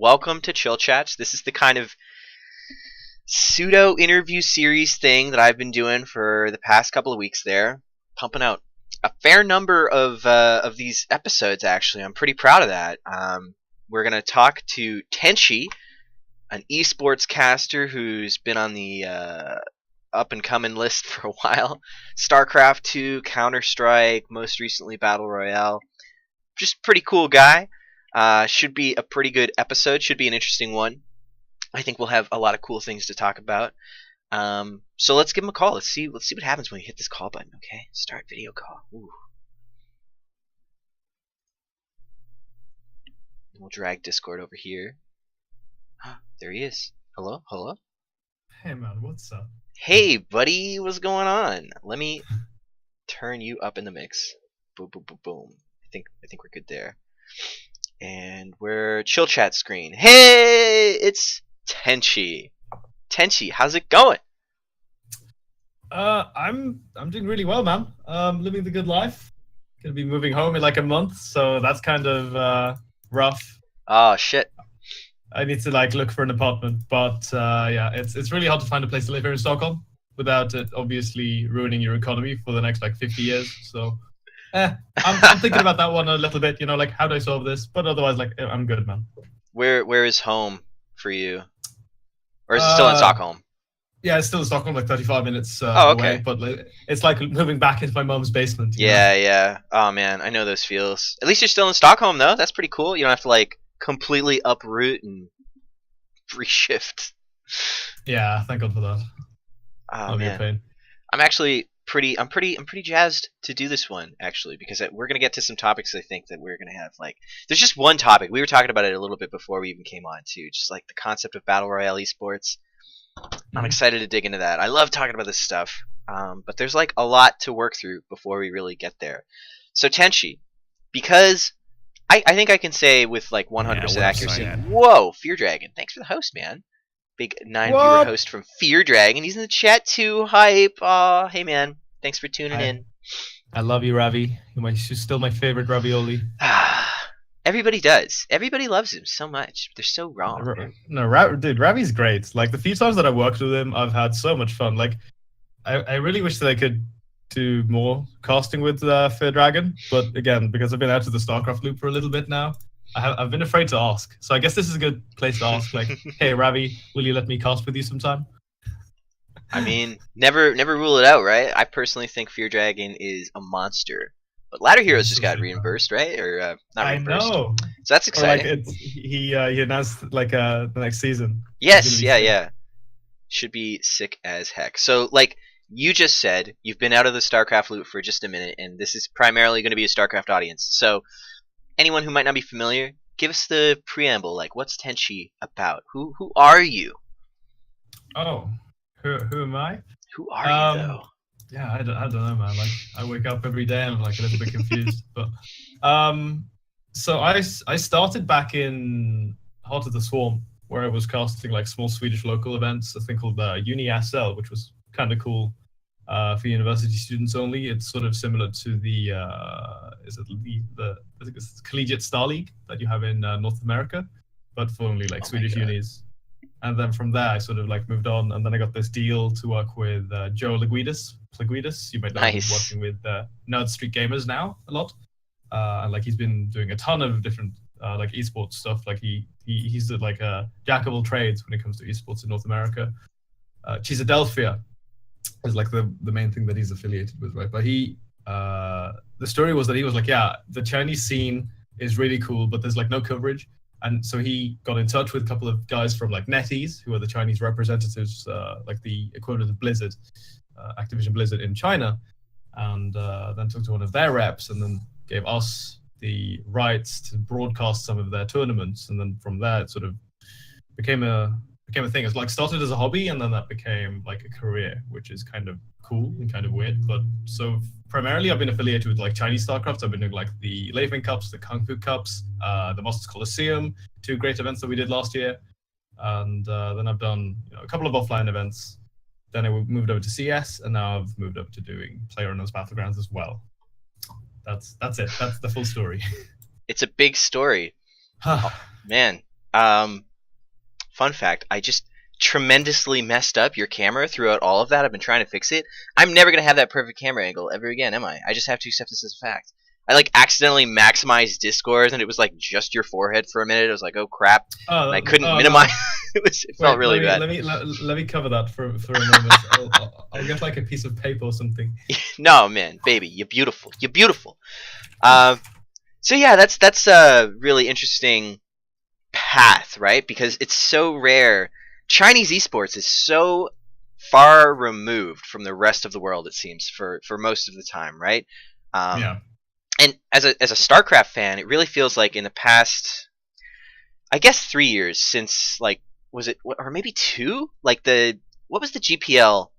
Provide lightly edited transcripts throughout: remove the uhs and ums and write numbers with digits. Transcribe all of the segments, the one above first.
Welcome to Chill Chats. This is the kind of pseudo interview series thing that I've been doing for the past couple of weeks there, pumping out a fair number of these episodes. Actually, I'm pretty proud of that. We're gonna talk to Tenshi, an esports caster who's been on the up and coming list for a while. StarCraft 2, Counter Strike, most recently Battle Royale. Just pretty cool guy. Should be a pretty good episode. Should be an interesting one. I think we'll have a lot of cool things to talk about. So let's give him a call. Let's see what happens when we hit this call button. Okay, start video call. Ooh. We'll drag Discord over here. There he is. Hello, hello. Hey man, what's up? Hey buddy, what's going on? Let me turn you up in the mix. Boom, boom, boom, boom. I think we're good there. And we're chill chat screen. Hey, it's Tenshi. Tenshi, how's it going? I'm doing really well, man. Living the good life. Gonna be moving home in like a month, so that's kind of rough. Oh shit. I need to like look for an apartment, but yeah, it's really hard to find a place to live here in Stockholm without it obviously ruining your economy for the next like 50 years. So, I'm thinking about that one a little bit. You know, like how do I solve this? But otherwise, like I'm good, man. Where is home for you? Or is it still in Stockholm? Yeah, it's still in Stockholm, like 35 minutes Oh, okay. away. But like, it's like moving back into my mom's basement. Yeah, yeah. Oh man, I know those feels. At least you're still in Stockholm though. That's pretty cool. You don't have to like completely uproot and reshift. Yeah, thank God for that. Oh man, I'm pretty jazzed to do this one actually because we're gonna get to some topics. I think that we're gonna have like there's just one topic we were talking about it a little bit before we even came on too, just like the concept of battle royale esports. I'm excited to dig into that. I love talking about this stuff, but there's like a lot to work through before we really get there. So Tenshi, because I think I can say with like 100% accuracy. Whoa, Fear Dragon, thanks for the host, man. Big 9-viewer host from Fear Dragon. He's in the chat too. Hype. Aw, hey man, thanks for tuning in. I love you, Ravi. You're still my favorite ravioli. Everybody does. Everybody loves him so much. They're so wrong. Dude, Ravi's great. Like the few times that I worked with him, I've had so much fun. Like, I really wish that I could do more casting with Fear Dragon, but again, because I've been out of the StarCraft loop for a little bit now, I've been afraid to ask. So I guess this is a good place to ask. Like, hey, Ravi, will you let me cast with you sometime? I mean, never rule it out, right? I personally think Fear Dragon is a monster. But Ladder Heroes just got reimbursed, right? Or not reimbursed. I know. So that's exciting. Or like he announced like the next season. Yes, yeah. Should be sick as heck. So like you just said, you've been out of the StarCraft loop for just a minute, and this is primarily going to be a StarCraft audience. So anyone who might not be familiar, give us the preamble. Like, what's Tenshi about? Who are you? Oh, who am I? Who are you though? Yeah, I don't know, man. Like, I wake up every day and I'm like a little bit confused. But so I started back in Heart of the Swarm, where I was casting like small Swedish local events. A thing called Uni SL, which was kind of cool for university students only. It's sort of similar to the I think it's Collegiate Star League that you have in North America, but for only like Swedish unis. And then from there, I sort of like moved on, and then I got this deal to work with Joe Laguidis. You might know him working with Nerd Street Gamers now a lot, and like he's been doing a ton of different like esports stuff. Like he's like a jack of all trades when it comes to esports in North America. Cheesadelphia is like the main thing that he's affiliated with, right? But the story was that he was like, yeah, the Chinese scene is really cool, but there's like no coverage. And so he got in touch with a couple of guys from like NetEase, who are the Chinese representatives, like the equivalent of Blizzard, Activision Blizzard in China, and then talked to one of their reps and then gave us the rights to broadcast some of their tournaments. And then from there, it sort of became a thing. It's like started as a hobby, and then that became like a career, which is kind of cool and kind of weird. But so primarily I've been affiliated with like Chinese StarCraft. I've been doing like the Leifeng Cups, the Kung Fu Cups, the Masters Colosseum, 2 great events that we did last year. And then I've done a couple of offline events. Then I moved over to CS, and now I've moved over to doing PlayerUnknown's Battlegrounds as well. That's it. That's the full story. It's a big story. Oh, man, Fun fact: I just tremendously messed up your camera throughout all of that. I've been trying to fix it. I'm never gonna have that perfect camera angle ever again, am I? I just have to accept this as a fact. I like accidentally maximized Discord, and it was like just your forehead for a minute. I was like, oh crap, and I couldn't minimize. No. It felt really bad. Let me cover that for a moment. I'll get like a piece of paper or something. No, man, baby, you're beautiful. You're beautiful. So yeah, that's a really interesting path, right? Because it's so rare. Chinese esports is so far removed from the rest of the world, it seems, for most of the time, right? Yeah. And as a StarCraft fan, it really feels like in the past, I guess 3 years since, like, was it, or maybe 2? Like what was the GPL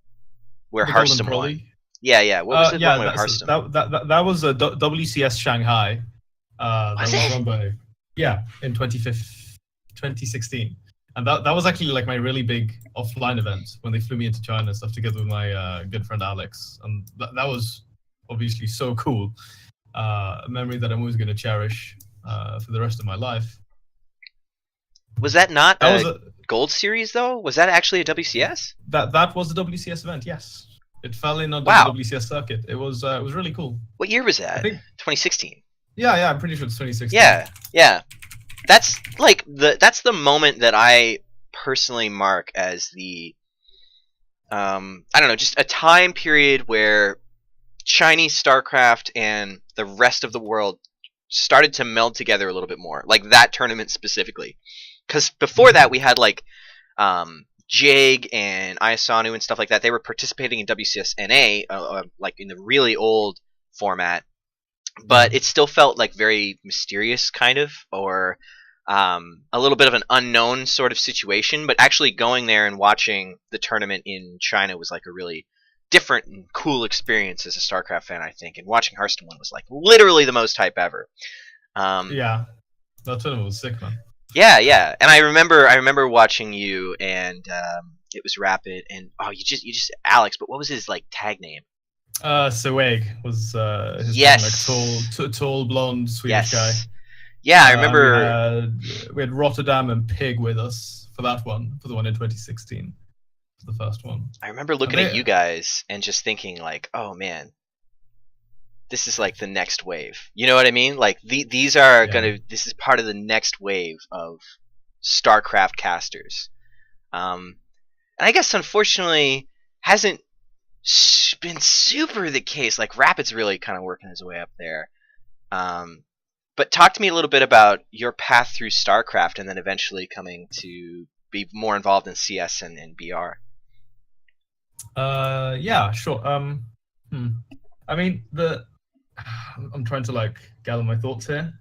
where The Hearthstone Golden Pro won? League? Yeah. What was the Yeah, one with Hearthstone? that was a WCS Shanghai. That Was was it? run by in 2016, and that was actually like my really big offline event when they flew me into China and stuff together with my good friend Alex, and that was obviously so cool. A memory that I'm always going to cherish for the rest of my life. Was that not That a was a, Gold Series though? Was that actually a WCS? that was the WCS event. Yes, it fell in under Wow. the WCS circuit. It was really cool. What year was that? I think 2016. yeah, I'm pretty sure it's 2016. Yeah. That's like that's the moment that I personally mark as the I don't know, just a time period where Chinese StarCraft and the rest of the world started to meld together a little bit more. Like that tournament specifically. Because before that we had like Jig and Ayasanu and stuff like that. They were participating in WCSNA, like in the really old format, but it still felt like very mysterious, kind of, or a little bit of an unknown sort of situation. But actually going there and watching the tournament in China was like a really different and cool experience as a StarCraft fan, I think. And watching Hearthstone one was like literally the most hype ever. Yeah, that tournament was sick, man. Yeah. And I remember watching you, and it was Rapid, and you just Alex, but what was his like tag name? Seweg was his Yes. name, like tall blonde Swedish guy. Yeah, I remember. We had Rotterdam and Pig with us for that one, for the one in 2016, for the first one. I remember looking at you guys and just thinking like, oh man, this is like the next wave. You know what I mean? Like these are this is part of the next wave of StarCraft casters. And I guess unfortunately hasn't been super the case. Like Rapid's really kind of working his way up there. But talk to me a little bit about your path through StarCraft and then eventually coming to be more involved in CS and BR. Yeah, sure. I mean, I'm trying to like gather my thoughts here.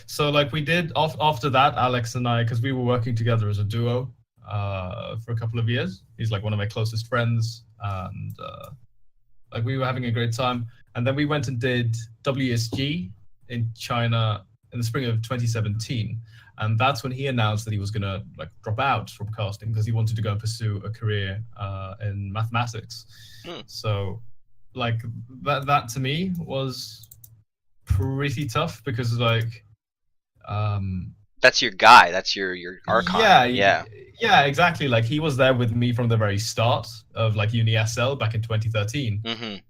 So like we did after that, Alex and I, because we were working together as a duo for a couple of years. He's like one of my closest friends, and like we were having a great time. And then we went and did WSG in China in the spring of 2017, and that's when he announced that he was gonna like drop out from casting because he wanted to go and pursue a career in mathematics. So like that to me was pretty tough because like that's your guy, that's your archon. Yeah, exactly. Like he was there with me from the very start of like Uni SL back in 2013.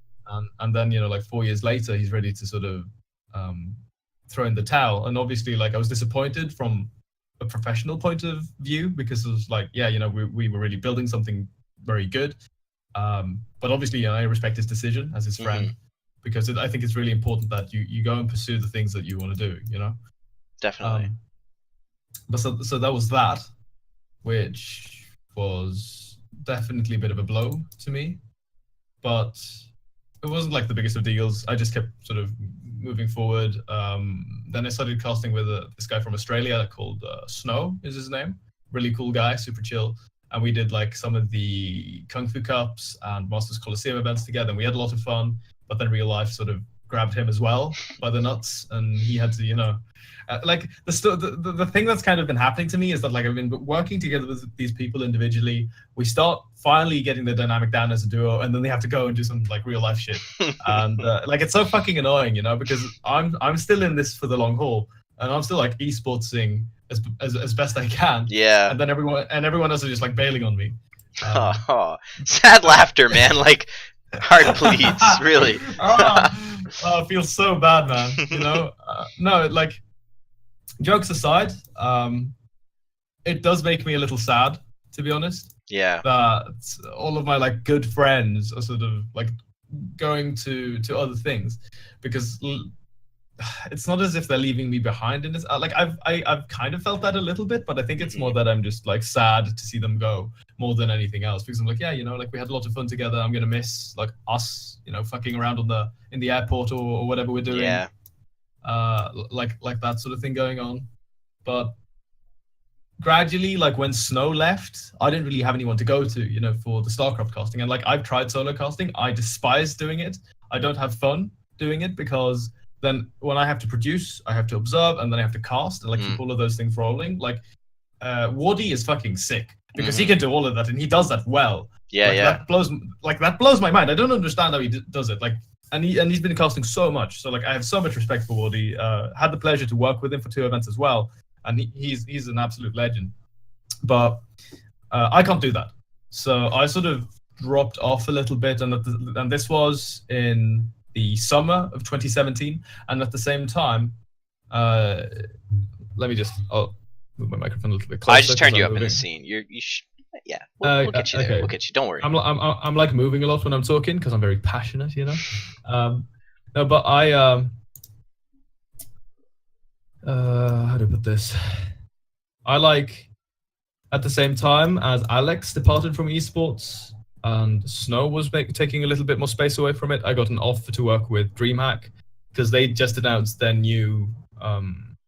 And then, you know, like 4 years later, he's ready to sort of throw in the towel. And obviously, like, I was disappointed from a professional point of view because it was like, yeah, you know, we were really building something very good. But obviously, you know, I respect his decision as his friend because I think it's really important that you go and pursue the things that you want to do, you know? Definitely. But so that was that, which was definitely a bit of a blow to me. But it wasn't like the biggest of deals. I just kept sort of moving forward. Then I started casting with this guy from Australia called Snow is his name. Really cool guy, super chill. And we did like some of the Kung Fu Cups and Masters Coliseum events together. And we had a lot of fun. But then real life sort of grabbed him as well by the nuts. And he had to, you know, like the thing that's kind of been happening to me is that like I've been working together with these people individually. We start finally getting the dynamic down as a duo, and then they have to go and do some like real life shit. And like it's so fucking annoying, you know, because I'm still in this for the long haul, and I'm still like esportsing as best I can. Yeah. And then everyone else is just like bailing on me. Sad laughter, man. Like heart bleeds, really. It feels so bad, man. You know, no, like jokes aside, it does make me a little sad, to be honest. Yeah. That all of my like good friends are sort of like going to other things, because it's not as if they're leaving me behind in this. Like I've kind of felt that a little bit, but I think it's more that I'm just like sad to see them go more than anything else, because I'm like, yeah, you know, like we had a lot of fun together. I'm gonna miss like us, you know, fucking around in the airport or whatever we're doing. Yeah. Like that sort of thing going on. But gradually, like when Snow left, I didn't really have anyone to go to, you know, for the StarCraft casting. And like I've tried solo casting, I despise doing it. I don't have fun doing it, because then when I have to produce, I have to observe, and then I have to cast and like keep all of those things rolling. Like Wardy is fucking sick, because he can do all of that, and he does that well. Yeah, like, that blows my mind. I don't understand how he does it. Like, and he's been casting so much. So like I have so much respect for Wardy. Had the pleasure to work with him for 2 events as well, and he's an absolute legend. But I can't do that. So I sort of dropped off a little bit, and this was in the summer of 2017, and at the same time, let me just move my microphone a little bit closer. I just turned you up in the scene. Yeah, we'll get you there. Okay. We'll get you. Don't worry. I'm like moving a lot when I'm talking, because I'm very passionate, you know. No, but how do I put this? I like, at the same time as Alex departed from esports and Snow was taking a little bit more space away from it, I got an offer to work with DreamHack, because they just announced their new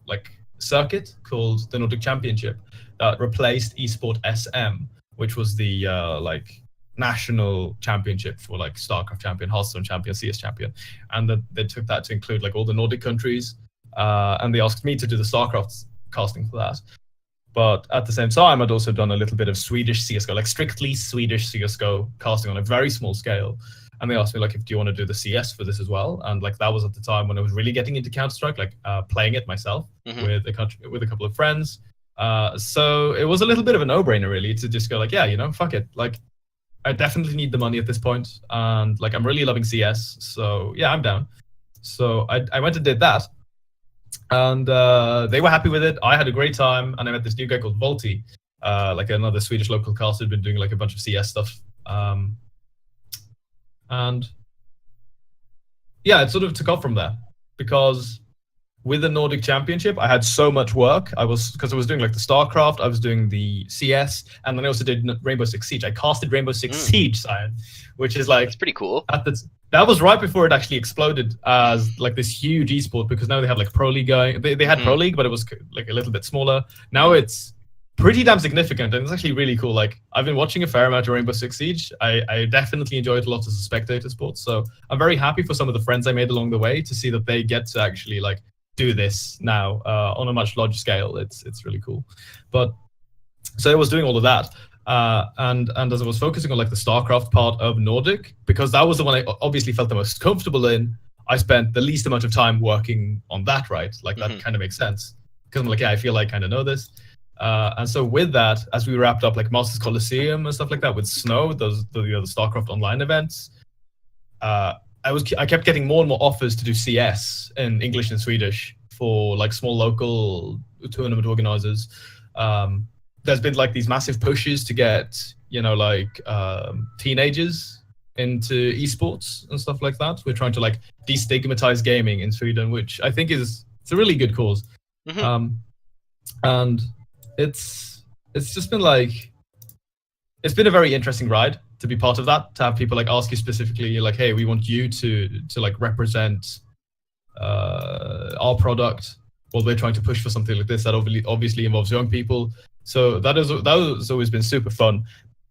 like circuit called the Nordic Championship that replaced eSport SM, which was the like national championship for like StarCraft champion, Hearthstone champion, CS champion, and they took that to include like all the Nordic countries, and they asked me to do the StarCraft casting for that. But at the same time, I'd also done a little bit of Swedish CSGO, like strictly Swedish CSGO casting on a very small scale. And they asked me, like, do you want to do the CS for this as well? And like that was at the time when I was really getting into Counter-Strike, like playing it myself with a couple of friends. So it was a little bit of a no-brainer, really, to just go like, yeah, you know, fuck it. Like, I definitely need the money at this point, and like I'm really loving CS. So yeah, I'm down. So I went and did that. And they were happy with it. I had a great time, and I met this new guy called Volti, like another Swedish local caster who'd been doing like a bunch of CS stuff. And yeah, it sort of took off from there, because with the Nordic Championship, I had so much work. Because I was doing like the StarCraft, I was doing the CS, and then I also did Rainbow Six Siege. I casted Rainbow Six Siege, Cyan, which is like, it's pretty cool. That was right before it actually exploded as like this huge esport, because now they have like Pro League going. They had Pro League, but it was like a little bit smaller. Now it's pretty damn significant, and it's actually really cool. Like I've been watching a fair amount of Rainbow Six Siege. I definitely enjoy it a lot as a spectator sport. So I'm very happy for some of the friends I made along the way to see that they get to actually like do this now on a much larger scale. It's really cool. But so I was doing all of that. And as I was focusing on like the StarCraft part of Nordic, because that was the one I obviously felt the most comfortable in, I spent the least amount of time working on that, right? Like that kind of makes sense. Because I'm like, yeah, I feel like I kind of know this. And so with that, as we wrapped up like Masters Coliseum and stuff like that with Snow, the StarCraft Online events, I kept getting more and more offers to do CS in English and Swedish for like small local tournament organizers. There's been like these massive pushes to get, you know, like teenagers into esports and stuff like that. We're trying to like destigmatize gaming in Sweden, which I think it's a really good cause. And it's just been like, it's been a very interesting ride to be part of that, to have people like ask you specifically like, hey, we want you to like represent our product. Well, we're trying to push for something like this that obviously involves young people. So that has always been super fun.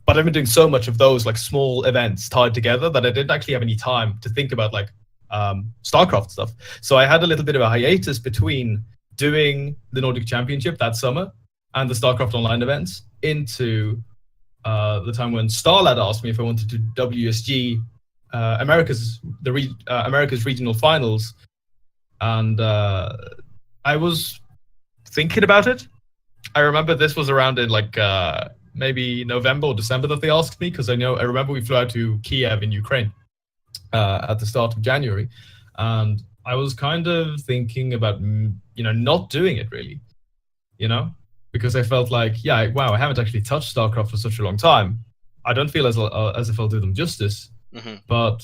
But I've been doing so much of those like small events tied together that I didn't actually have any time to think about like StarCraft stuff. So I had a little bit of a hiatus between doing the Nordic Championship that summer and the StarCraft Online events into the time when Starlad asked me if I wanted to do WSG America's regional finals, and I was thinking about it. I remember this was around in like maybe November or December that they asked me, because I remember we flew out to Kiev in Ukraine at the start of January, and I was kind of thinking about not doing it really, because I felt like, yeah, wow, I haven't actually touched StarCraft for such a long time. I don't feel as if I'll do them justice. Mm-hmm. But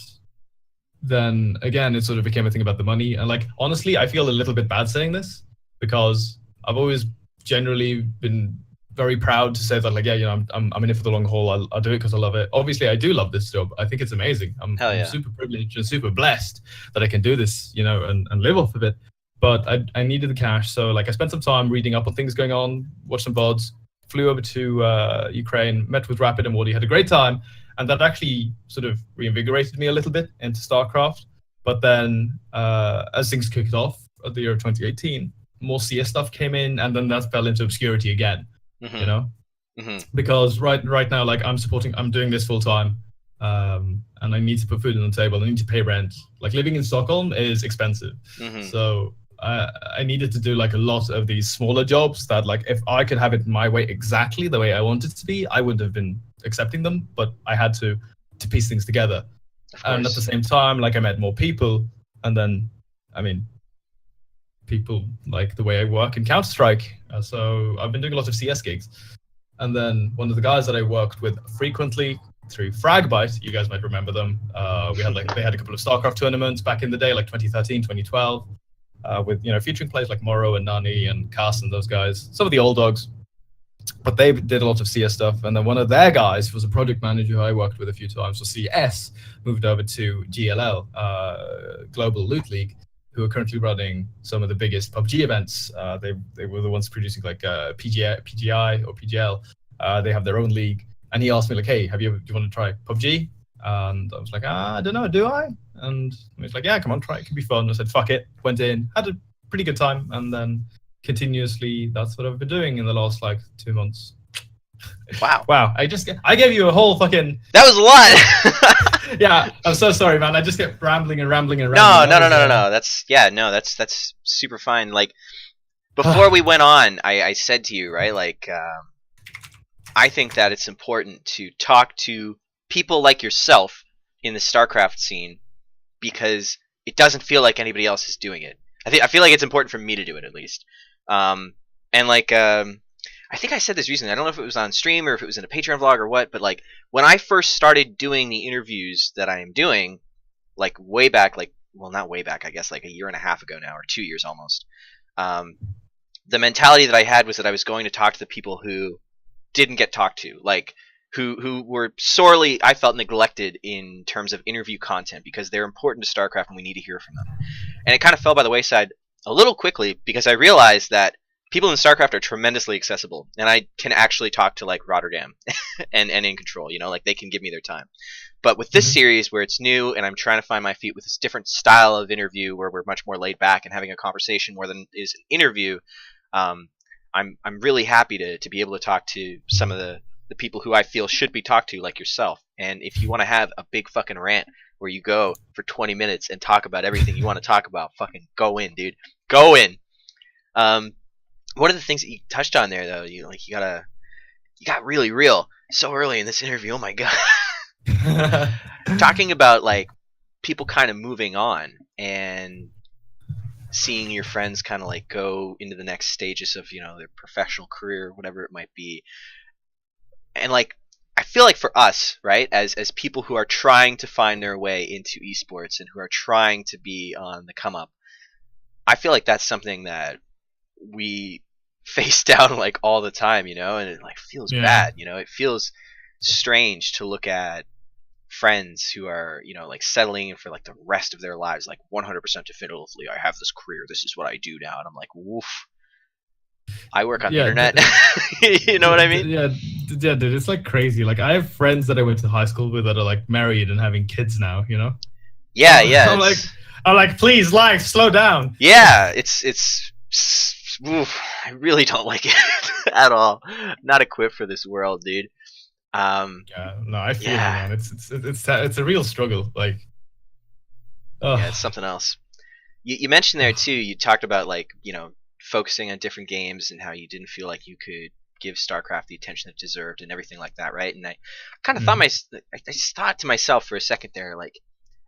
then again, it sort of became a thing about the money, and like honestly, I feel a little bit bad saying this, because I've always generally been very proud to say that, like, yeah, I'm in it for the long haul. I'll do it because I love it. Obviously, I do love this job. I think it's amazing. I'm super privileged and super blessed that I can do this, and live off of it. But I needed the cash, so like I spent some time reading up on things going on, watched some VODs, flew over to Ukraine, met with Rapid and Woody, had a great time, and that actually sort of reinvigorated me a little bit into StarCraft. But then as things kicked off at the year of 2018, more CS stuff came in, and then that fell into obscurity again. Mm-hmm. Because right now, like I'm doing this full time, and I need to put food on the table. I need to pay rent. Like living in Stockholm is expensive, so I needed to do like a lot of these smaller jobs that, like, if I could have it my way, exactly the way I wanted it to be, I wouldn't have been accepting them. But I had to piece things together, and at the same time, like I met more people, and then people like the way I work in Counter-Strike. So I've been doing a lot of CS gigs. And then one of the guys that I worked with frequently through Fragbite, you guys might remember them. They had a couple of StarCraft tournaments back in the day, like 2013, 2012, with featuring players like Morrow and Nani and Cass and those guys, some of the old dogs. But they did a lot of CS stuff. And then one of their guys was a project manager who I worked with a few times for CS, moved over to GLL, Global Loot League, who are currently running some of the biggest PUBG events. They were the ones producing like PGI or PGL. They have their own league. And he asked me like, hey, do you want to try PUBG? And I was like, I don't know, do I? And he was like, yeah, come on, try it. It could be fun. I said, fuck it. Went in, had a pretty good time. And then continuously, that's what I've been doing in the last like 2 months. Wow. Wow. I gave you a whole fucking... That was a lot. Yeah, I'm so sorry, man. I just kept rambling. No. That's super fine. Like, before we went on, I said to you, right, like, I think that it's important to talk to people like yourself in the StarCraft scene, because it doesn't feel like anybody else is doing it. I feel like it's important for me to do it, at least. And like, I think I said this recently. I don't know if it was on stream or if it was in a Patreon vlog or what, but like when I first started doing the interviews that I am doing, like way back, like, well, not way back, I guess like a year and a half ago now, or 2 years almost. The mentality that I had was that I was going to talk to the people who didn't get talked to, like who were sorely, I felt, neglected in terms of interview content, because they're important to StarCraft and we need to hear from them. And it kind of fell by the wayside a little quickly, because I realized that people in StarCraft are tremendously accessible, and I can actually talk to like Rotterdam and In Control, like they can give me their time. But with this series, where it's new and I'm trying to find my feet with this different style of interview, where we're much more laid back and having a conversation more than is an interview, I'm really happy to be able to talk to some of the people who I feel should be talked to, like yourself. And if you want to have a big fucking rant where you go for 20 minutes and talk about everything you want to talk about, fucking go in, dude. Go in. One of the things that you touched on there, though, you got really real so early in this interview. Oh my god. Talking about like people kind of moving on and seeing your friends kind of like go into the next stages of their professional career, whatever it might be. And like, I feel like for us, right, as people who are trying to find their way into esports and who are trying to be on the come up, I feel like that's something that we face down like all the time, and it like feels bad, it feels strange to look at friends who are, like settling in for like the rest of their lives, like 100% definitively, I have this career, this is what I do now, and I'm like, woof. I work on the internet. You know what I mean? Yeah, dude, it's like crazy. Like I have friends that I went to high school with that are like married and having kids now, Yeah. I'm like, please, life, slow down. Yeah, it's oof, I really don't like it at all. Not equipped for this world, dude. Yeah, no, I feel it, man. It's a real struggle. Like, yeah, it's something else. You mentioned there too. You talked about like focusing on different games and how you didn't feel like you could give StarCraft the attention it deserved and everything like that, right? And I kind of thought I just thought to myself for a second there, like,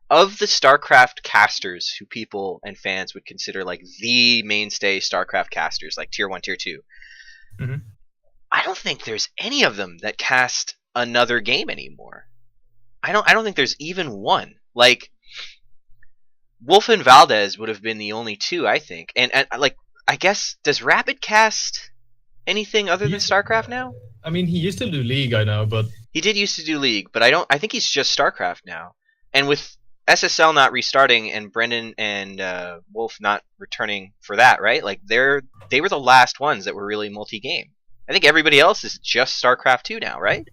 of the StarCraft casters who people and fans would consider like the mainstay StarCraft casters, like tier 1, tier 2, I don't think there's any of them that cast another game anymore. I don't think there's even one. Like, Wolf and Valdez would have been the only two, I think. And like, I guess, does Rapid cast anything other than StarCraft now? I mean, he used to do League, I know, but he did used to do League, but I think he's just StarCraft now. And with SSL not restarting and Brendan and Wolf not returning for that, right? Like, they were the last ones that were really multi-game. I think everybody else is just StarCraft 2 now, right?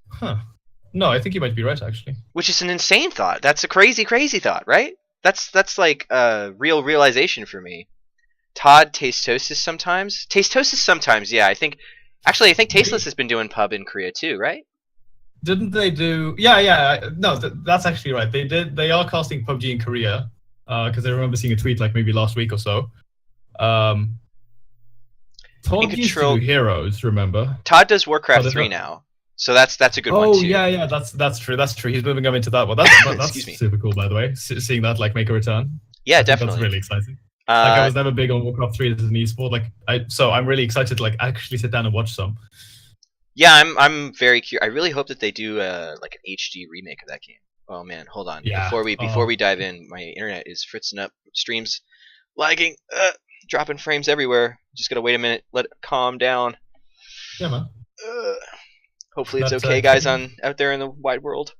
Huh. No, I think you might be right, actually. Which is an insane thought. That's a crazy, crazy thought, right? That's like a real realization for me. Todd, Tastosis sometimes. Tastosis sometimes, yeah. I think Tasteless has been doing pub in Korea too, right? Didn't they do? Yeah. No, that's actually right. They did. They are casting PUBG in Korea, because I remember seeing a tweet like maybe last week or so. Todd used to do Heroes, remember? Todd does Warcraft 3 now, so that's a good one too. Oh yeah, that's true. That's true. He's moving them into that one. That's super cool, by the way. Seeing that like make a return. Yeah, definitely. That's really exciting. Like, I was never big on Warcraft 3 as an esport. So I'm really excited to like actually sit down and watch some. Yeah, I'm very curious. I really hope that they do like an HD remake of that game. Oh man, hold on. Yeah. Before we dive in, my internet is fritzing up. Streams lagging, dropping frames everywhere. Just gotta wait a minute, let it calm down. Yeah, man. Hopefully it's okay, guys, out there in the wide world.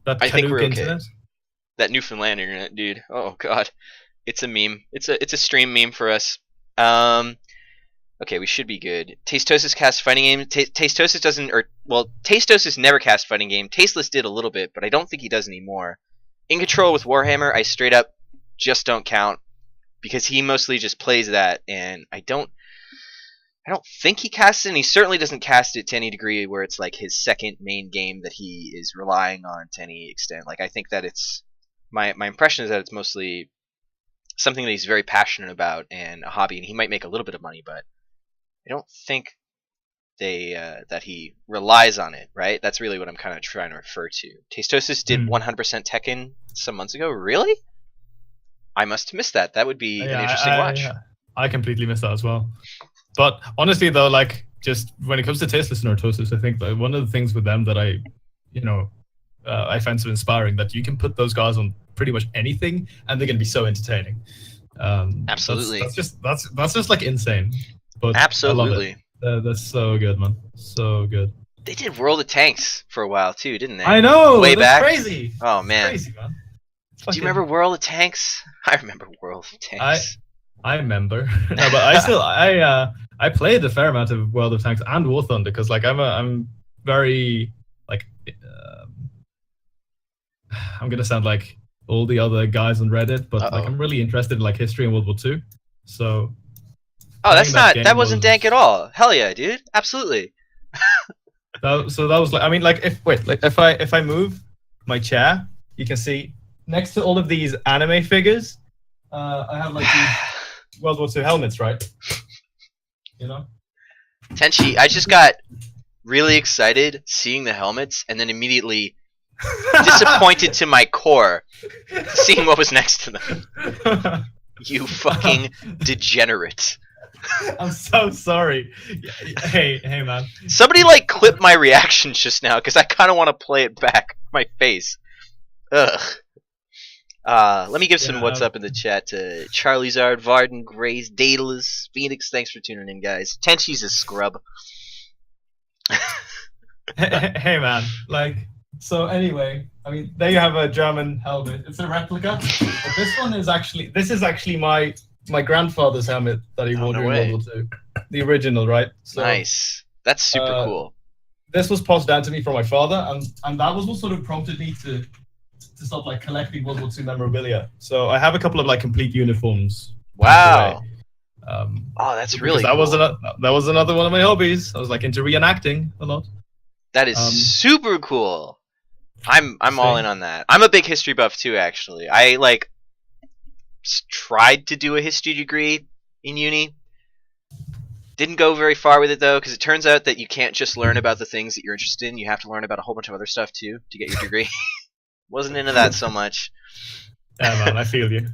I think we're okay. Internet? That Newfoundland internet, dude. Oh god, it's a meme. It's a stream meme for us. Okay, we should be good. Tastosis cast fighting game. Tastosis doesn't, Tastosis never cast fighting game. Tasteless did a little bit, but I don't think he does anymore. In Control with Warhammer, I straight up just don't count because he mostly just plays that, and I don't think he casts it, and he certainly doesn't cast it to any degree where it's like his second main game that he is relying on to any extent. Like, I think that it's my impression is that it's mostly something that he's very passionate about and a hobby, and he might make a little bit of money, but I don't think that he relies on it, right? That's really what I'm kind of trying to refer to. Tastosis did 100% Tekken some months ago. Really? I must have missed that. That would be an interesting watch. Yeah. I completely missed that as well. But honestly, though, like, just when it comes to Tasteless and Ortosis, I think that one of the things with them that I find so inspiring, that you can put those guys on pretty much anything and they're going to be so entertaining. Absolutely. That's just like insane. But absolutely. That's so good, man. So good. They did World of Tanks for a while too, didn't they? I know. Way back. Crazy. Oh man. Crazy, man. Do you remember World of Tanks? I remember World of Tanks. I remember. No, but I played a fair amount of World of Tanks and War Thunder because like I'm very like I'm gonna sound like all the other guys on Reddit, but like I'm really interested in like history and World War II. So. Oh, that wasn't dank at all. Hell yeah, dude. Absolutely. So that was like, I mean, like if I move my chair, you can see next to all of these anime figures, I have like these World War II helmets, right? You know? Tenshi, I just got really excited seeing the helmets and then immediately disappointed to my core seeing what was next to them. You fucking degenerate. I'm so sorry. Hey, man. Somebody like clip my reaction just now because I kind of want to play it back. My face. Ugh. Let me give some what's up in the chat to Charlie's Art, Varden, Grace, Daedalus, Phoenix. Thanks for tuning in, guys. Tenshi's a scrub. Hey, man. Like, so anyway, I mean, there you have a German helmet. It's a replica. But this is actually my grandfather's helmet that he wore during World War II. The original, right? So, nice. That's super cool. This was passed down to me from my father, and that was what sort of prompted me to start like collecting World War II memorabilia. So I have a couple of like complete uniforms. Wow. That's really cool. That was another one of my hobbies. I was like into reenacting a lot. That is super cool. I'm all in on that. I'm a big history buff too, actually. I like tried to do a history degree in uni, Didn't go very far with it though, because it turns out that you can't just learn about the things that you're interested in. You have to learn about a whole bunch of other stuff too to get your degree. Wasn't into that so much. Yeah, man, I feel you.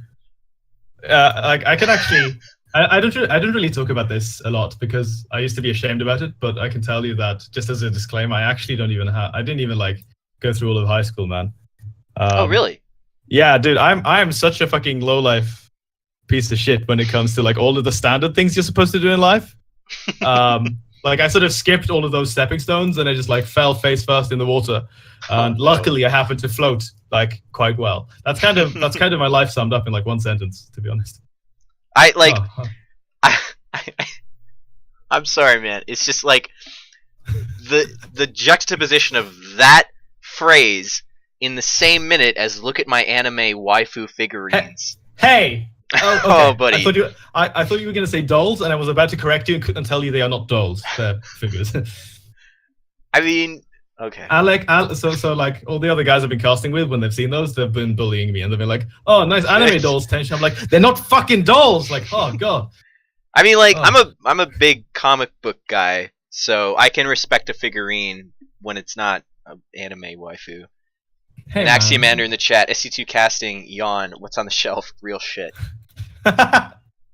Like I can actually, I don't really talk about this a lot because I used to be ashamed about it. But I can tell you that just as a disclaimer, I actually don't even have. I didn't even like go through all of high school, man. Oh really? Yeah, dude, I'm such a fucking low life piece of shit when it comes to like all of the standard things you're supposed to do in life. Like I sort of skipped all of those stepping stones and I just like fell face first in the water. And luckily I happened to float like quite well. That's kind of my life summed up in like one sentence, to be honest. I'm sorry, man. It's just like the juxtaposition of that phrase in the same minute as look at my anime waifu figurines. Hey! Oh, okay. Oh, buddy. I thought you were going to say dolls, and I was about to correct you and tell you they are not dolls. They're figures. I mean, okay. So like all the other guys I've been casting with, when they've seen those, they've been bullying me, and they've been like, "Oh, nice anime dolls, Tenshi." I'm like, "They're not fucking dolls!" Like, oh god. I mean, like, I'm a big comic book guy, so I can respect a figurine when it's not an anime waifu. Hey, and Axiamander in the chat, SC2 casting, yawn, what's on the shelf, real shit.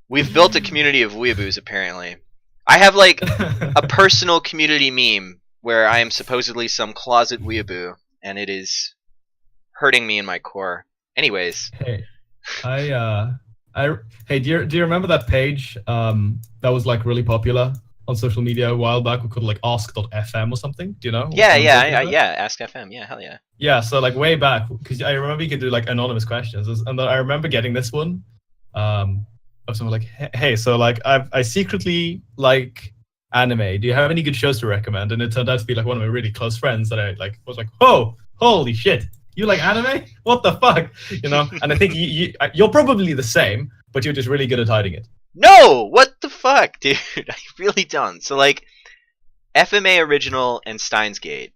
We've built a community of weeaboos, apparently. I have, like, a personal community meme where I am supposedly some closet weeaboo, and it is hurting me in my core. Anyways. Hey, hey, do you remember that page that was, like, really popular on social media a while back? We called like ask.fm or something. Do you know? Yeah, Ask FM. Yeah, hell yeah. Yeah, so like way back, because I remember you could do like anonymous questions, and then I remember getting this one of someone like, "Hey, so like I secretly like anime. Do you have any good shows to recommend?" And it turned out to be like one of my really close friends that I like was like, "Oh, holy shit, you like anime? What the fuck?" You know? And I think you're probably the same, but you're just really good at hiding it. No! What the fuck, dude? I really don't. So, like, FMA Original and Steins Gate.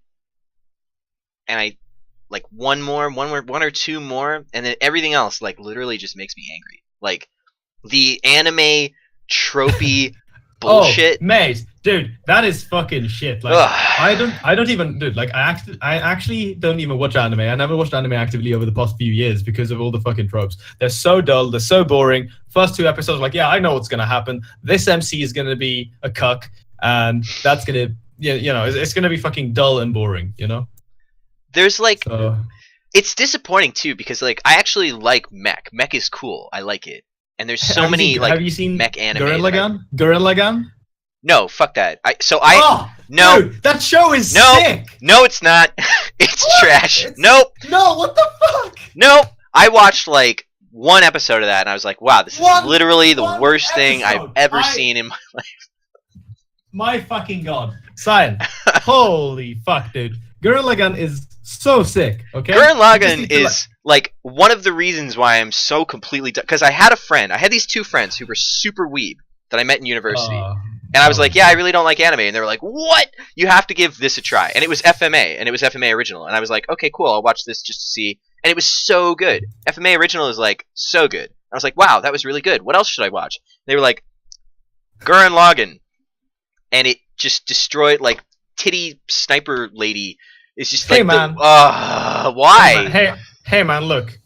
And I, like, one or two more, and then everything else, like, literally just makes me angry. Like, the anime tropey bullshit. Oh, mate, dude, that is fucking shit. Like, I don't even, dude, like, I actually don't even watch anime. I never watched anime actively over the past few years because of all the fucking tropes. They're so dull, they're so boring. First two episodes, like, yeah, I know what's gonna happen. This MC is gonna be a cuck, and that's gonna, you know, it's gonna be fucking dull and boring, you know? There's, like, it's disappointing, too, because, like, I actually like mech. Mech is cool. I like it. And there's so many have you seen mech anime. Gurren Lagann? No, fuck that. No, dude, that show is sick. No, it's not. It's what? Trash. Nope. No, what the fuck? Nope. I watched like one episode of that, and I was like, wow, this is literally the worst thing I've ever seen in my life. My fucking god, Cyan! Holy fuck, dude! Gurren Lagann is so sick. Okay. Gurren Lagann is like one of the reasons why I'm so completely because I had these two friends who were super weeb that I met in university. And I was like, yeah, I really don't like anime. And they were like, what? You have to give this a try. And it was FMA, and it was FMA Original. And I was like, okay, cool, I'll watch this just to see. And it was so good. FMA Original is like so good. And I was like, wow, that was really good. What else should I watch? And they were like, Gurren Lagann. And it just destroyed, like, titty sniper lady is just like, hey, man. Why? Hey, man, look.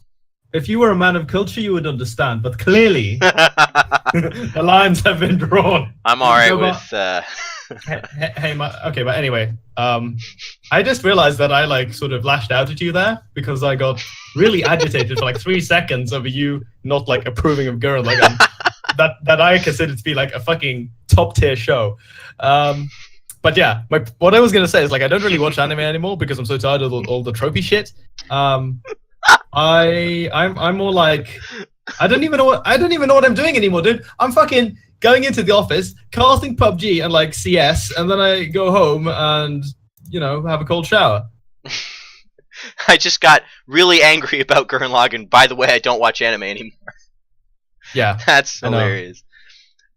If you were a man of culture, you would understand, but clearly the lines have been drawn. I'm alright with. Hey, okay, but anyway, I just realized that I like sort of lashed out at you there because I got really agitated for like 3 seconds over you not like approving of Gurren Lagann. that I consider to be like a fucking top tier show. But yeah, what I was gonna say is like I don't really watch anime anymore because I'm so tired of all the tropey shit. I'm more like I don't even know what I'm doing anymore, dude. I'm fucking going into the office, casting PUBG and like CS, and then I go home and you know have a cold shower. I just got really angry about Gurren Lagann. By the way, I don't watch anime anymore. Yeah, that's hilarious.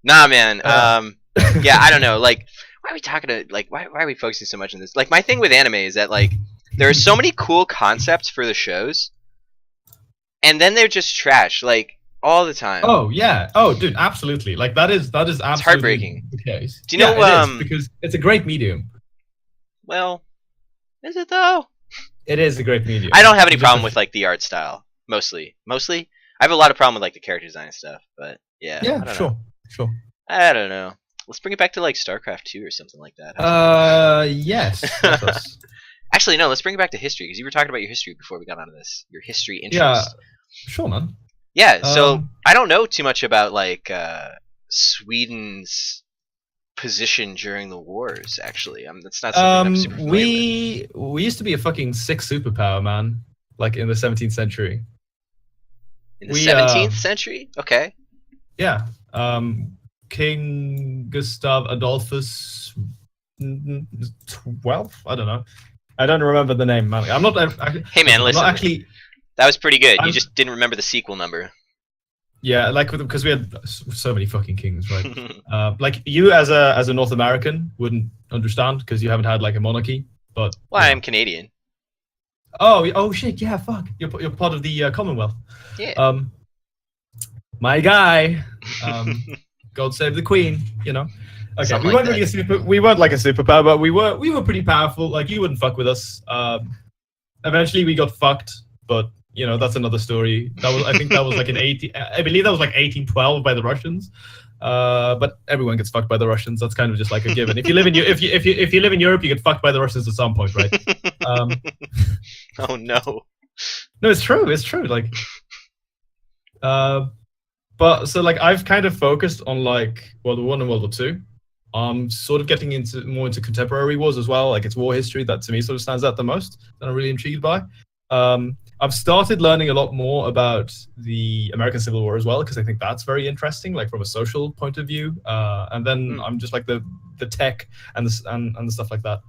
Nah, man. Yeah, I don't know. Like, why are we talking to like why are we focusing so much on this? Like, my thing with anime is that like there are so many cool concepts for the shows. And then they're just trash. Like, all the time. Oh yeah. Oh, dude, absolutely. Like that is absolutely heartbreaking. the case. Do you know? It is, because it's a great medium. Well, is it though? It is a great medium. I don't have any problem with like the art style. Mostly, I have a lot of problem with like the character design and stuff. But yeah. Yeah. I don't know. Sure. I don't know. Let's bring it back to like StarCraft 2 or something like that. Yes. Actually, no. Let's bring it back to history because you were talking about your history before we got onto this. Your history interest. Yeah. Sure, man. Yeah. So I don't know too much about like Sweden's position during the wars. Actually, that's not something I'm super familiar with. We used to be a fucking sick superpower, man. Like in the 17th century. In the 17th century? Okay. Yeah. King Gustav Adolphus 12? I don't know. I don't remember the name, man. I'm not. Hey, man, listen. Actually, that was pretty good. You just didn't remember the sequel number. Yeah, like because we had so many fucking kings, right? Like you as a North American wouldn't understand because you haven't had like a monarchy. But well, I'm Canadian. Oh shit! Yeah, fuck. You're part of the Commonwealth. Yeah. My guy. God save the Queen. You know. Okay, Something we like weren't that. really we weren't like a superpower, but we were pretty powerful. Like you wouldn't fuck with us. Eventually we got fucked, but you know that's another story. I think that was like I believe that was like 1812 by the Russians. But everyone gets fucked by the Russians. That's kind of just like a given. If you live in if you live in Europe, you get fucked by the Russians at some point, right? Oh no. No, it's true. It's true. Like, but so like I've kind of focused on like World War I and World War II. Sort of getting more into contemporary wars as well. Like it's war history that to me sort of stands out the most. That I'm really intrigued by. I've started learning a lot more about the American Civil War as well because I think that's very interesting, like from a social point of view. And then I'm just like the tech and the stuff like that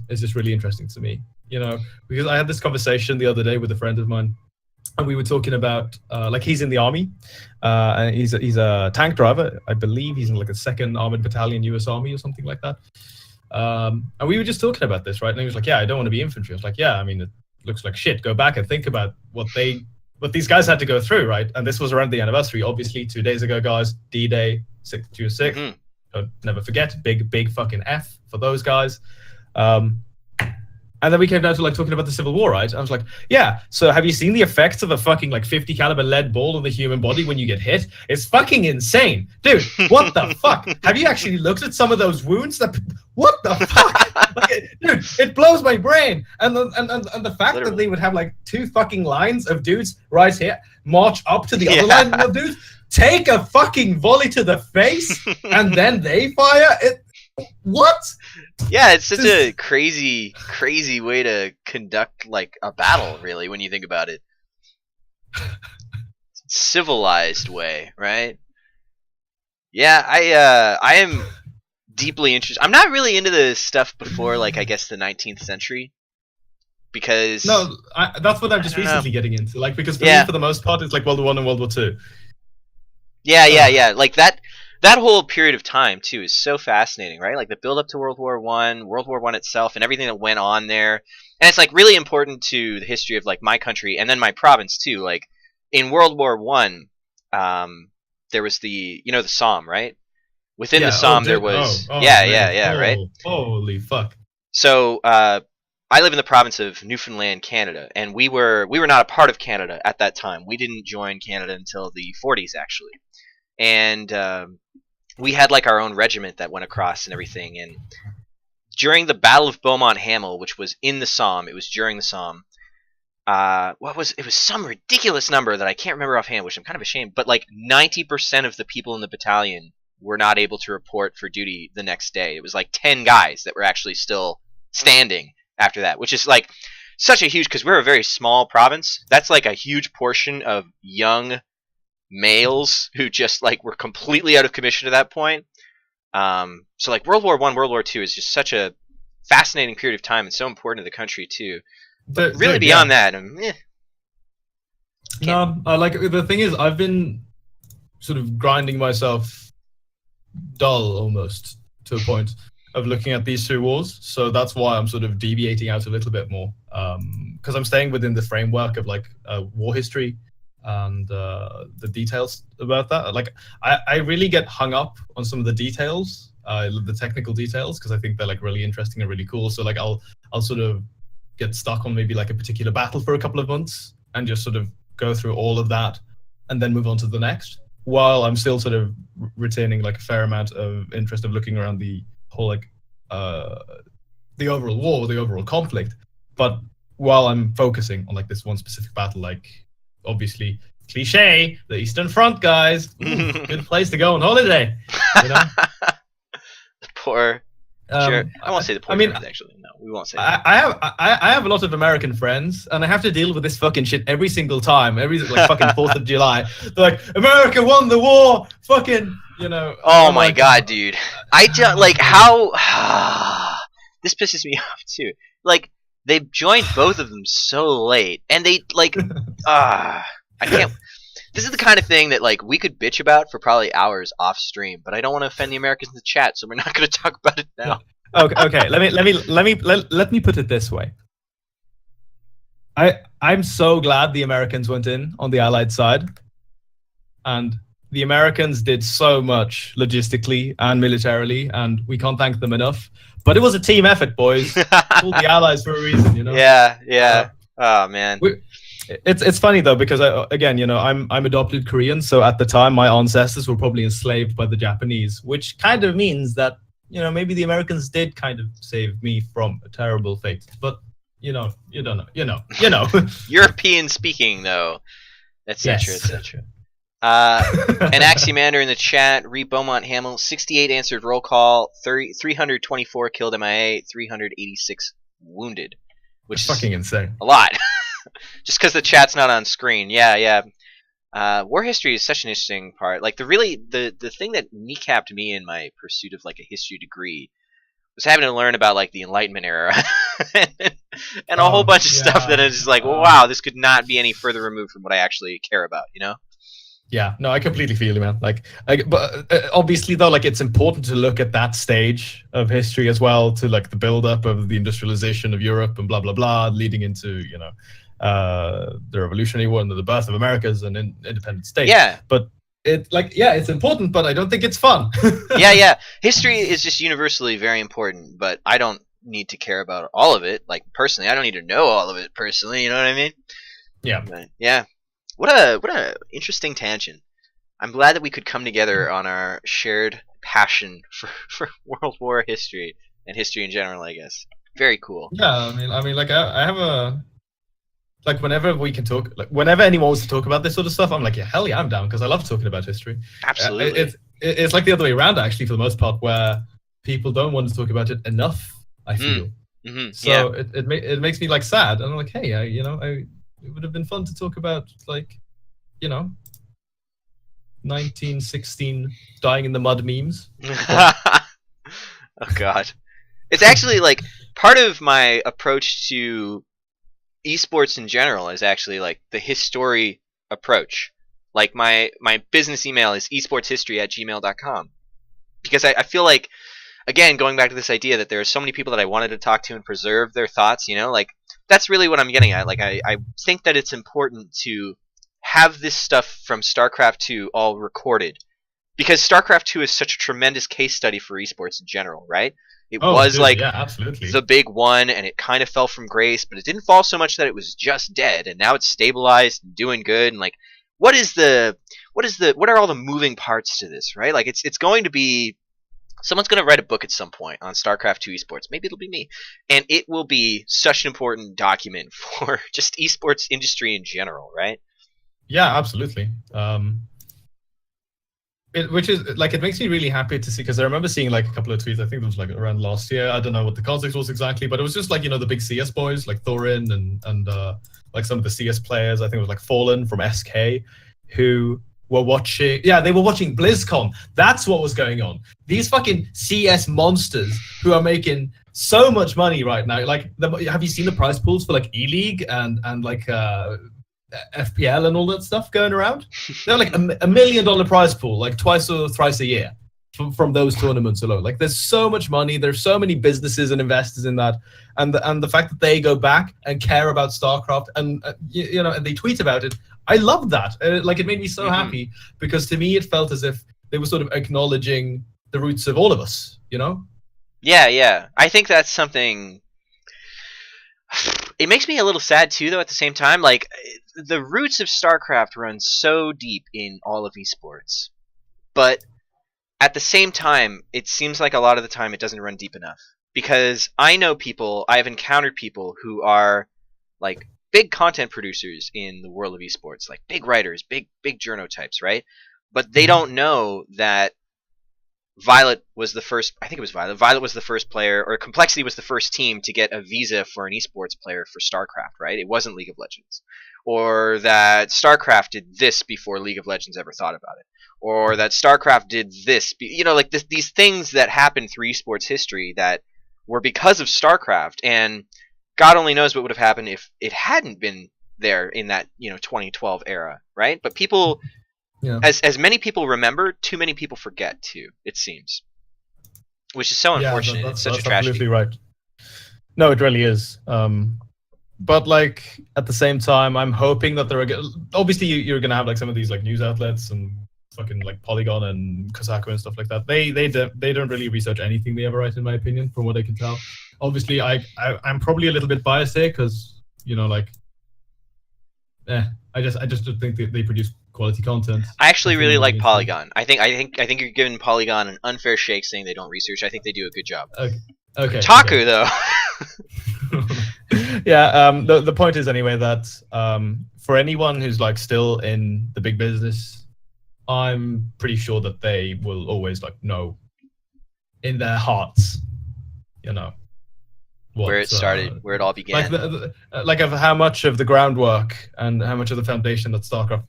is just really interesting to me. You know, because I had this conversation the other day with a friend of mine, and we were talking about like he's in the army, and he's a tank driver. I believe he's in like a 2nd Armored Battalion, U.S. Army or something like that. And we were just talking about this, right? And he was like, "Yeah, I don't want to be infantry." I was like, "Yeah, I mean, it looks like shit. Go back and think about what these guys had to go through, right?" And this was around the anniversary, obviously, 2 days ago, guys. D-Day, 6th June 6th. Mm-hmm. Don't never forget, big fucking F for those guys. And then we came down to like talking about the Civil War, right? I was like, yeah, so have you seen the effects of a fucking like 50 caliber lead ball in the human body when you get hit? It's fucking insane. Dude, what the fuck? Have you actually looked at some of those wounds? What the fuck? Like, dude, it blows my brain. And the fact that they would have like 2 fucking lines of dudes right here, march up to the other line of dudes, take a fucking volley to the face, and then they fire it. What? Yeah, it's such a crazy way to conduct like a battle, really, when you think about it. Civilized way, right? Yeah, I am deeply interested. I'm not really into the stuff before, like, I guess the 19th century, because no, that's what I'm just recently getting into. Like, because for me, for the most part, it's like World War I and World War II. Yeah. Like that whole period of time too is so fascinating, right? Like the build up to World War I itself, and everything that went on there. And it's like really important to the history of like my country and then my province too. Like in World War I, there was the Somme, right? Within the Somme there was right? Holy fuck. So I live in the province of Newfoundland, Canada, and we were not a part of Canada at that time. We didn't join Canada until the 40s actually. And we had like our own regiment that went across and everything. And during the Battle of Beaumont-Hamel, which was in the Somme, it was during the Somme. It was some ridiculous number that I can't remember offhand, which I'm kind of ashamed. But like 90% of the people in the battalion were not able to report for duty the next day. It was like 10 guys that were actually still standing after that, which is like such a huge, because we're a very small province. That's like a huge portion of young males who just like were completely out of commission at that point. So like World War I, World War II is just such a fascinating period of time and so important to the country too. But really beyond that, no, like the thing is, I've been sort of grinding myself dull almost to a point of looking at these 2 wars. So that's why I'm sort of deviating out a little bit more, because I'm staying within the framework of like war history. and the details about that. Like I really get hung up on some of the details, the technical details, because I think they're like really interesting and really cool. So like I'll sort of get stuck on maybe like a particular battle for a couple of months and just sort of go through all of that and then move on to the next, while I'm still sort of retaining like a fair amount of interest of looking around the whole like the overall war, the overall conflict. But while I'm focusing on like this one specific battle, like obviously cliche, the Eastern Front, guys. Ooh, good place to go on holiday. You know? The poor. Sure. I won't say the poor. I mean, Germans, actually, no, we won't say that. I have a lot of American friends, and I have to deal with this fucking shit every single time. Every like fucking 4th of July, they're like, America won the war. Fucking, you know. Oh my god, dude! I don't like how this pisses me off too. Like they joined both of them so late, and they like I can't. This is the kind of thing that like we could bitch about for probably hours off stream, but I don't want to offend the Americans in the chat, so we're not going to talk about it now. Okay. Let me put it this way. I'm so glad the Americans went in on the Allied side, and the Americans did so much logistically and militarily, and we can't thank them enough. But it was a team effort, boys. Called the Allies for a reason, you know. Yeah. Oh man. It's funny though, because again, you know, I'm adopted Korean, so at the time my ancestors were probably enslaved by the Japanese, which kind of means that, you know, maybe the Americans did kind of save me from a terrible fate. But you don't know. European speaking though, etc. Yes. etc. An Axiomander in the chat. Re Beaumont Hamill 68 answered roll call. 324 killed MIA. 386 wounded, which is fucking insane. A lot. Just because the chat's not on screen. Yeah. War history is such an interesting part. Like the thing that kneecapped me in my pursuit of like a history degree was having to learn about like the Enlightenment era and a whole bunch of stuff that is just like, wow, this could not be any further removed from what I actually care about, you know? Yeah, no, I completely feel you, man. Like, but obviously though, like it's important to look at that stage of history as well, to like the build-up of the industrialization of Europe and blah blah blah, leading into, you know, the Revolutionary War and the birth of America as an independent state. Yeah. But it's important, but I don't think it's fun. Yeah. History is just universally very important, but I don't need to care about all of it. Like personally, I don't need to know all of it personally. You know what I mean? Yeah. But, yeah. What a interesting tangent. I'm glad that we could come together on our shared passion for World War history and history in general, I guess. Very cool. Yeah, I mean, like I have a. Like whenever we can talk, like whenever anyone wants to talk about this sort of stuff, I'm like, yeah, hell yeah, I'm down, because I love talking about history. Absolutely. It's like the other way around, actually, for the most part, where people don't want to talk about it enough, I feel. Mm-hmm. So it makes me like sad, and I'm like, hey, it would have been fun to talk about, like, 1916 dying in the mud memes. Oh god, it's actually like part of my approach to esports in general is actually like the history approach. Like my business email is esportshistory@gmail.com, because I feel like, again, going back to this idea that there are so many people that I wanted to talk to and preserve their thoughts, like that's really what I'm getting at. Like I think that it's important to have this stuff from StarCraft 2 all recorded, because StarCraft 2 is such a tremendous case study for esports in general, right? It was absolutely the big one, and it kind of fell from grace, but it didn't fall so much that it was just dead, and now it's stabilized and doing good. And like, what are all the moving parts to this, right? Like, it's going to be, someone's going to write a book at some point on StarCraft 2 esports. Maybe it'll be me, and it will be such an important document for just esports industry in general, right? Yeah, absolutely. Which is like, it makes me really happy to see, because I remember seeing like a couple of tweets. I think it was like around last year. I don't know what the context was exactly, but it was just like, the big CS boys like Thorin and like some of the CS players. I think it was like Fallen from SK, who were watching. Yeah, they were watching BlizzCon. That's what was going on. These fucking CS monsters who are making so much money right now. Like, have you seen the prize pools for like E-League and like FPL and all that stuff going around? They're like $1 million prize pool, like twice or thrice a year from those tournaments alone. Like, there's so much money. There's so many businesses and investors in that, and the fact that they go back and care about StarCraft and and they tweet about it. I loved that. Like, it made me so Mhm. happy, because to me it felt as if they were sort of acknowledging the roots of all of us, you know? Yeah. I think that's something. It makes me a little sad too, though. At the same time, like the roots of StarCraft run so deep in all of esports, but at the same time, it seems like a lot of the time it doesn't run deep enough. Because I've encountered people who are like big content producers in the world of esports, like big writers, big journo types, right? But they Mhm. don't know that Violet was the first. I think it was Violet. Violet was the first player, or Complexity was the first team to get a visa for an esports player for StarCraft. Right? It wasn't League of Legends, or that StarCraft did this before League of Legends ever thought about it, or that StarCraft did this. Like these things that happened through esports history that were because of StarCraft, and God only knows what would have happened if it hadn't been there in that 2012 era, right? But people, Yeah. as many people remember, too many people forget too. It seems, which is so Yeah, unfortunate. It's such a that's tragedy. absolutely right. No, it really is. But like, at the same time, I'm hoping that there are obviously you're gonna have like some of these like news outlets and fucking like Polygon and Kosaku and stuff like that. They don't really research anything they ever write, in my opinion, from what I can tell. Obviously, I'm probably a little bit biased here, because like, I just don't think they produce quality content. I actually Nothing really like really interesting. Polygon. I think you're giving Polygon an unfair shake saying they don't research. I think they do a good job. Okay. Okay. Kotaku though. Yeah. The point is anyway that for anyone who's like still in the big business, I'm pretty sure that they will always like know in their hearts, what Where it started, where it all began. like like of how much of the groundwork and how much of the foundation that StarCraft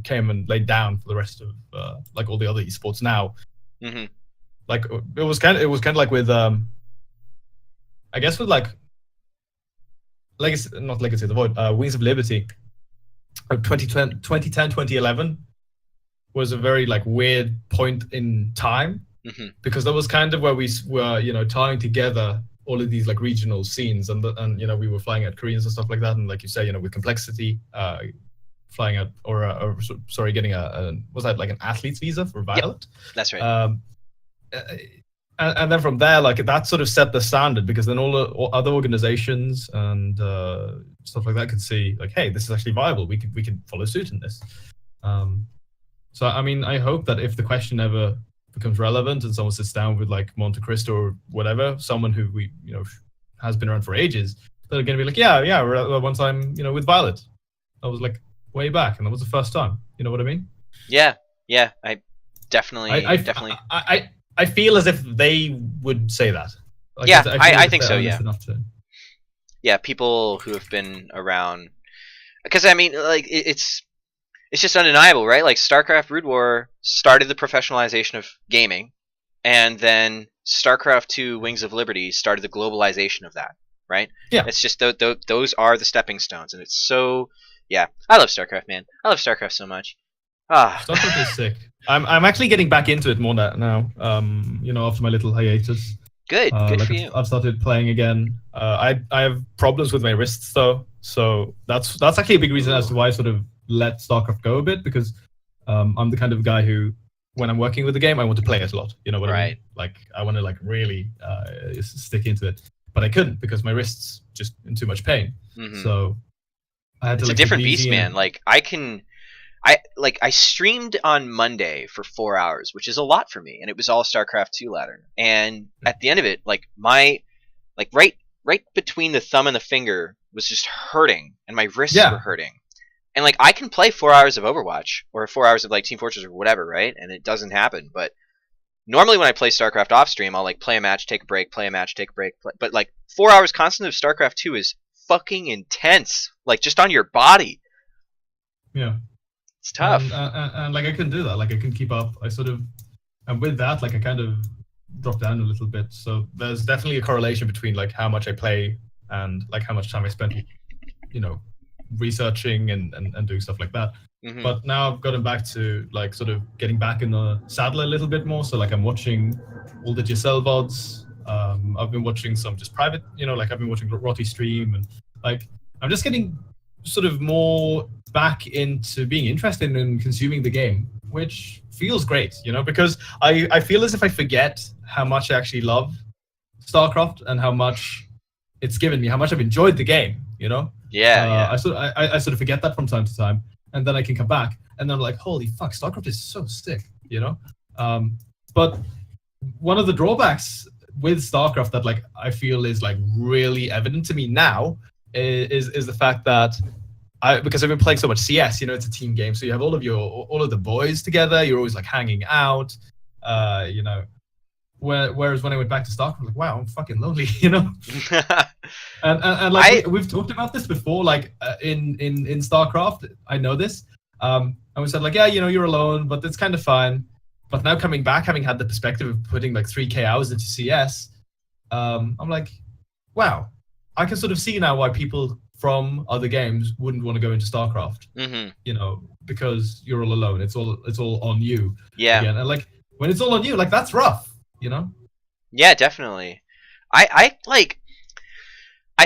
came and laid down for the rest of like all the other esports now. Mm-hmm. Like it was kind of like with I guess with like Legacy, not Legacy of the Void, Wings of Liberty. 2010, 2011 was a very like weird point in time, Mm-hmm. because that was kind of where we were, tying together all of these like regional scenes, and we were flying out Koreans and stuff like that, and like you say, with Complexity, flying out or sorry, getting a was that like an athlete's visa for Violet? Yep, that's right. And then from there, like that sort of set the standard, because then all other organizations and stuff like that could see like, hey, this is actually viable. We could follow suit in this. So I mean, I hope that if the question ever becomes relevant and someone sits down with like Monte Cristo or whatever, someone who we has been around for ages, they're going to be like, yeah, one time with Violet, I was like way back, and that was the first time. You know what I mean? Yeah. I definitely. I feel as if they would say that. Like, Yeah, feel I as think if so. they're Yeah. honest enough to. Yeah, people who have been around, because I mean, like it's just undeniable, right? Like StarCraft Brood War started the professionalization of gaming, and then StarCraft 2 Wings of Liberty started the globalization of that, right? Yeah. It's just those are the stepping stones, and it's so. Yeah, I love StarCraft, man. I love StarCraft so much. StarCraft is sick. I'm actually getting back into it more now. After my little hiatus. Good like for you. I've started playing again. I have problems with my wrists though, so that's actually a big reason as to why I sort of let StarCraft go a bit, because I'm the kind of guy who, when I'm working with the game, I want to play it a lot. You know what I mean? Like I want to like really stick into it, but I couldn't because my wrists just in too much pain. Mm-hmm. So I had to. It's like, a different beast, man. Like I streamed on Monday for 4 hours, which is a lot for me, and it was all StarCraft 2 ladder. And at the end of it, like my right between the thumb and the finger was just hurting, and my wrists were hurting. And like I can play 4 hours of Overwatch or 4 hours of like Team Fortress or whatever, right? And it doesn't happen. But normally when I play StarCraft off stream, I'll like play a match, take a break, play a match, take a break. But like 4 hours constant of StarCraft 2 is fucking intense, like just on your body. Yeah. It's tough. And like I couldn't do that. Like I couldn't keep up. And with that, like I kind of dropped down a little bit. So there's definitely a correlation between like how much I play and like how much time I spend, researching and doing stuff like that. Mm-hmm. But now I've gotten back to like sort of getting back in the saddle a little bit more. So like I'm watching all the Giselle VODs. I've been watching some just private, like I've been watching Rotty stream, and like I'm just getting sort of more back into being interested in consuming the game, which feels great, because I feel as if I forget how much I actually love StarCraft and how much it's given me, how much I've enjoyed the game, Yeah. I sort of forget that from time to time, and then I can come back, and then I'm like, holy fuck, StarCraft is so sick, But one of the drawbacks with StarCraft that like I feel is like really evident to me now is the fact that because I've been playing so much CS, it's a team game, so you have all of the boys together. You're always like hanging out, Whereas when I went back to StarCraft, I'm like, wow, I'm fucking lonely, And like we've talked about this before, like in StarCraft, I know this. And we said like, yeah, you're alone, but it's kind of fun. But now coming back, having had the perspective of putting like 3K hours into CS, I'm like, wow, I can sort of see now why people from other games wouldn't want to go into StarCraft. Because you're all alone. It's all on you. Yeah. Again. And like when it's all on you, like that's rough. Yeah, definitely. I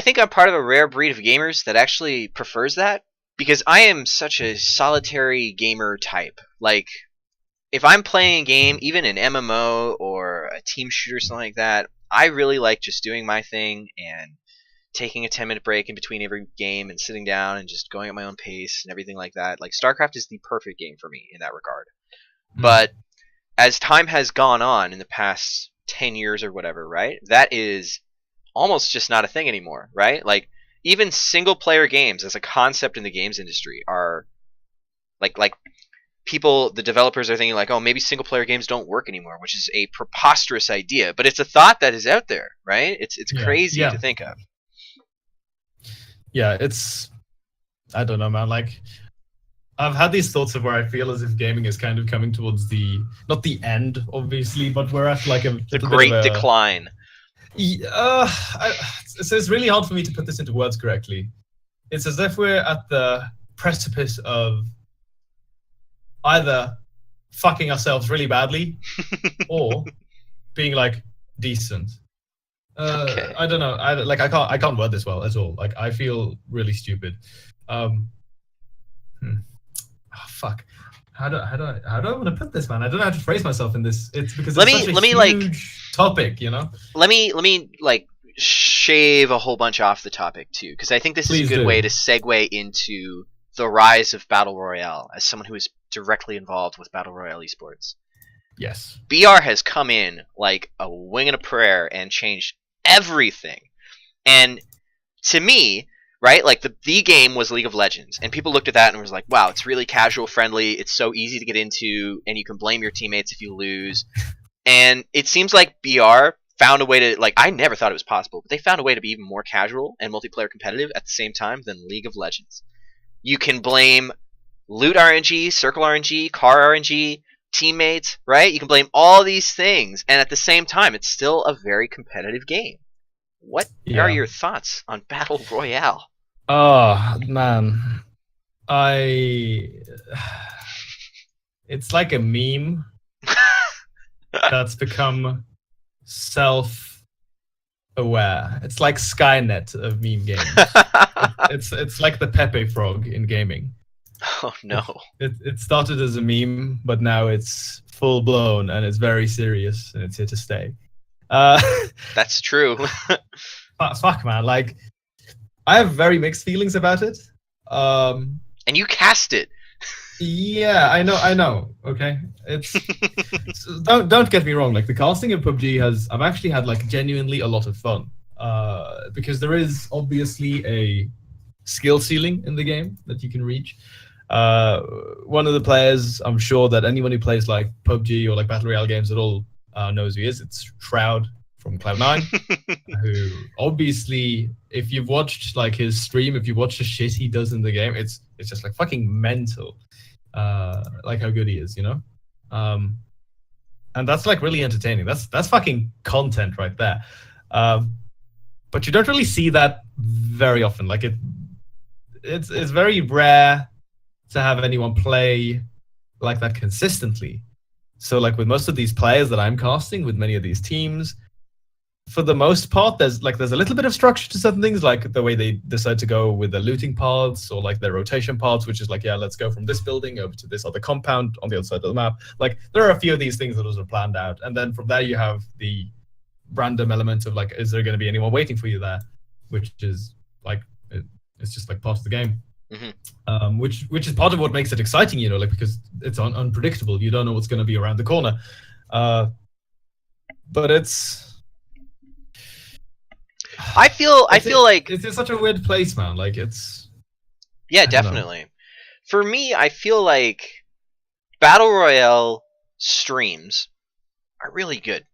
think I'm part of a rare breed of gamers that actually prefers that, because I am such a solitary gamer type. Like, if I'm playing a game, even an MMO or a team shooter or something like that, I really like just doing my thing and taking a 10-minute break in between every game and sitting down and just going at my own pace and everything like that. Like, StarCraft is the perfect game for me in that regard. But as time has gone on in the past 10 years or whatever, right, that is almost just not a thing anymore, right? Like, even single-player games as a concept in the games industry are like people, the developers are thinking like, oh, maybe single-player games don't work anymore, which is a preposterous idea, but it's a thought that is out there, right? It's crazy to think of. Yeah, I don't know, man. Like, I've had these thoughts of where I feel as if gaming is kind of coming towards not the end, obviously, but we're at like the great decline. So it's really hard for me to put this into words correctly. It's as if we're at the precipice of either fucking ourselves really badly or being like decent. Okay. I don't know. I can't word this well at all. Like, I feel really stupid. Fuck. How do I want to put this, man? I don't know how to phrase myself in this. It's because it's such a huge topic, Let me like shave a whole bunch off the topic too, because I think this is a good way to segue into the rise of Battle Royale as someone who is directly involved with Battle Royale esports. Yes. BR has come in like a wing and a prayer and changed everything. And to me, right, like the game was League of Legends, and people looked at that and was like, wow, it's really casual friendly, it's so easy to get into, and you can blame your teammates if you lose. And it seems like BR found a way to, like, I never thought it was possible, but they found a way to be even more casual and multiplayer competitive at the same time than League of Legends. You can blame loot RNG, circle RNG, car RNG, teammates, right? You can blame all these things, and at the same time, it's still a very competitive game. What are your thoughts on Battle Royale? Oh, man. It's like a meme that's become self-aware. It's like Skynet of meme games. It's like the Pepe Frog in gaming. Oh, no. It started as a meme, but now it's full-blown, and it's very serious, and it's here to stay. That's true. Fuck, man. Like, I have very mixed feelings about it. And you cast it. Yeah, I know. Okay, it's don't get me wrong. Like, the casting of PUBG I've actually had like genuinely a lot of fun. Because there is obviously a skill ceiling in the game that you can reach. One of the players, I'm sure that anyone who plays like PUBG or like Battle Royale games at all knows who he is. It's Shroud from Cloud9, who obviously, if you've watched like his stream, if you've watched the shit he does in the game, it's just like fucking mental, like how good he is, and that's like really entertaining. That's fucking content right there. But you don't really see that very often. Like, it's very rare to have anyone play like that consistently. So like with most of these players that I'm casting, with many of these teams, for the most part, there's a little bit of structure to certain things, like the way they decide to go with the looting paths or like their rotation paths, which is like, yeah, let's go from this building over to this other compound on the other side of the map. Like there are a few of these things that are planned out, and then from there you have the random element of like, is there going to be anyone waiting for you there, which is like it's just like part of the game. Mm-hmm. Which is part of what makes it exciting, like because it's unpredictable. You don't know what's going to be around the corner, but it's. I feel like it's in such a weird place, man. Like it's. Yeah, definitely. For me, I feel like Battle Royale streams are really good.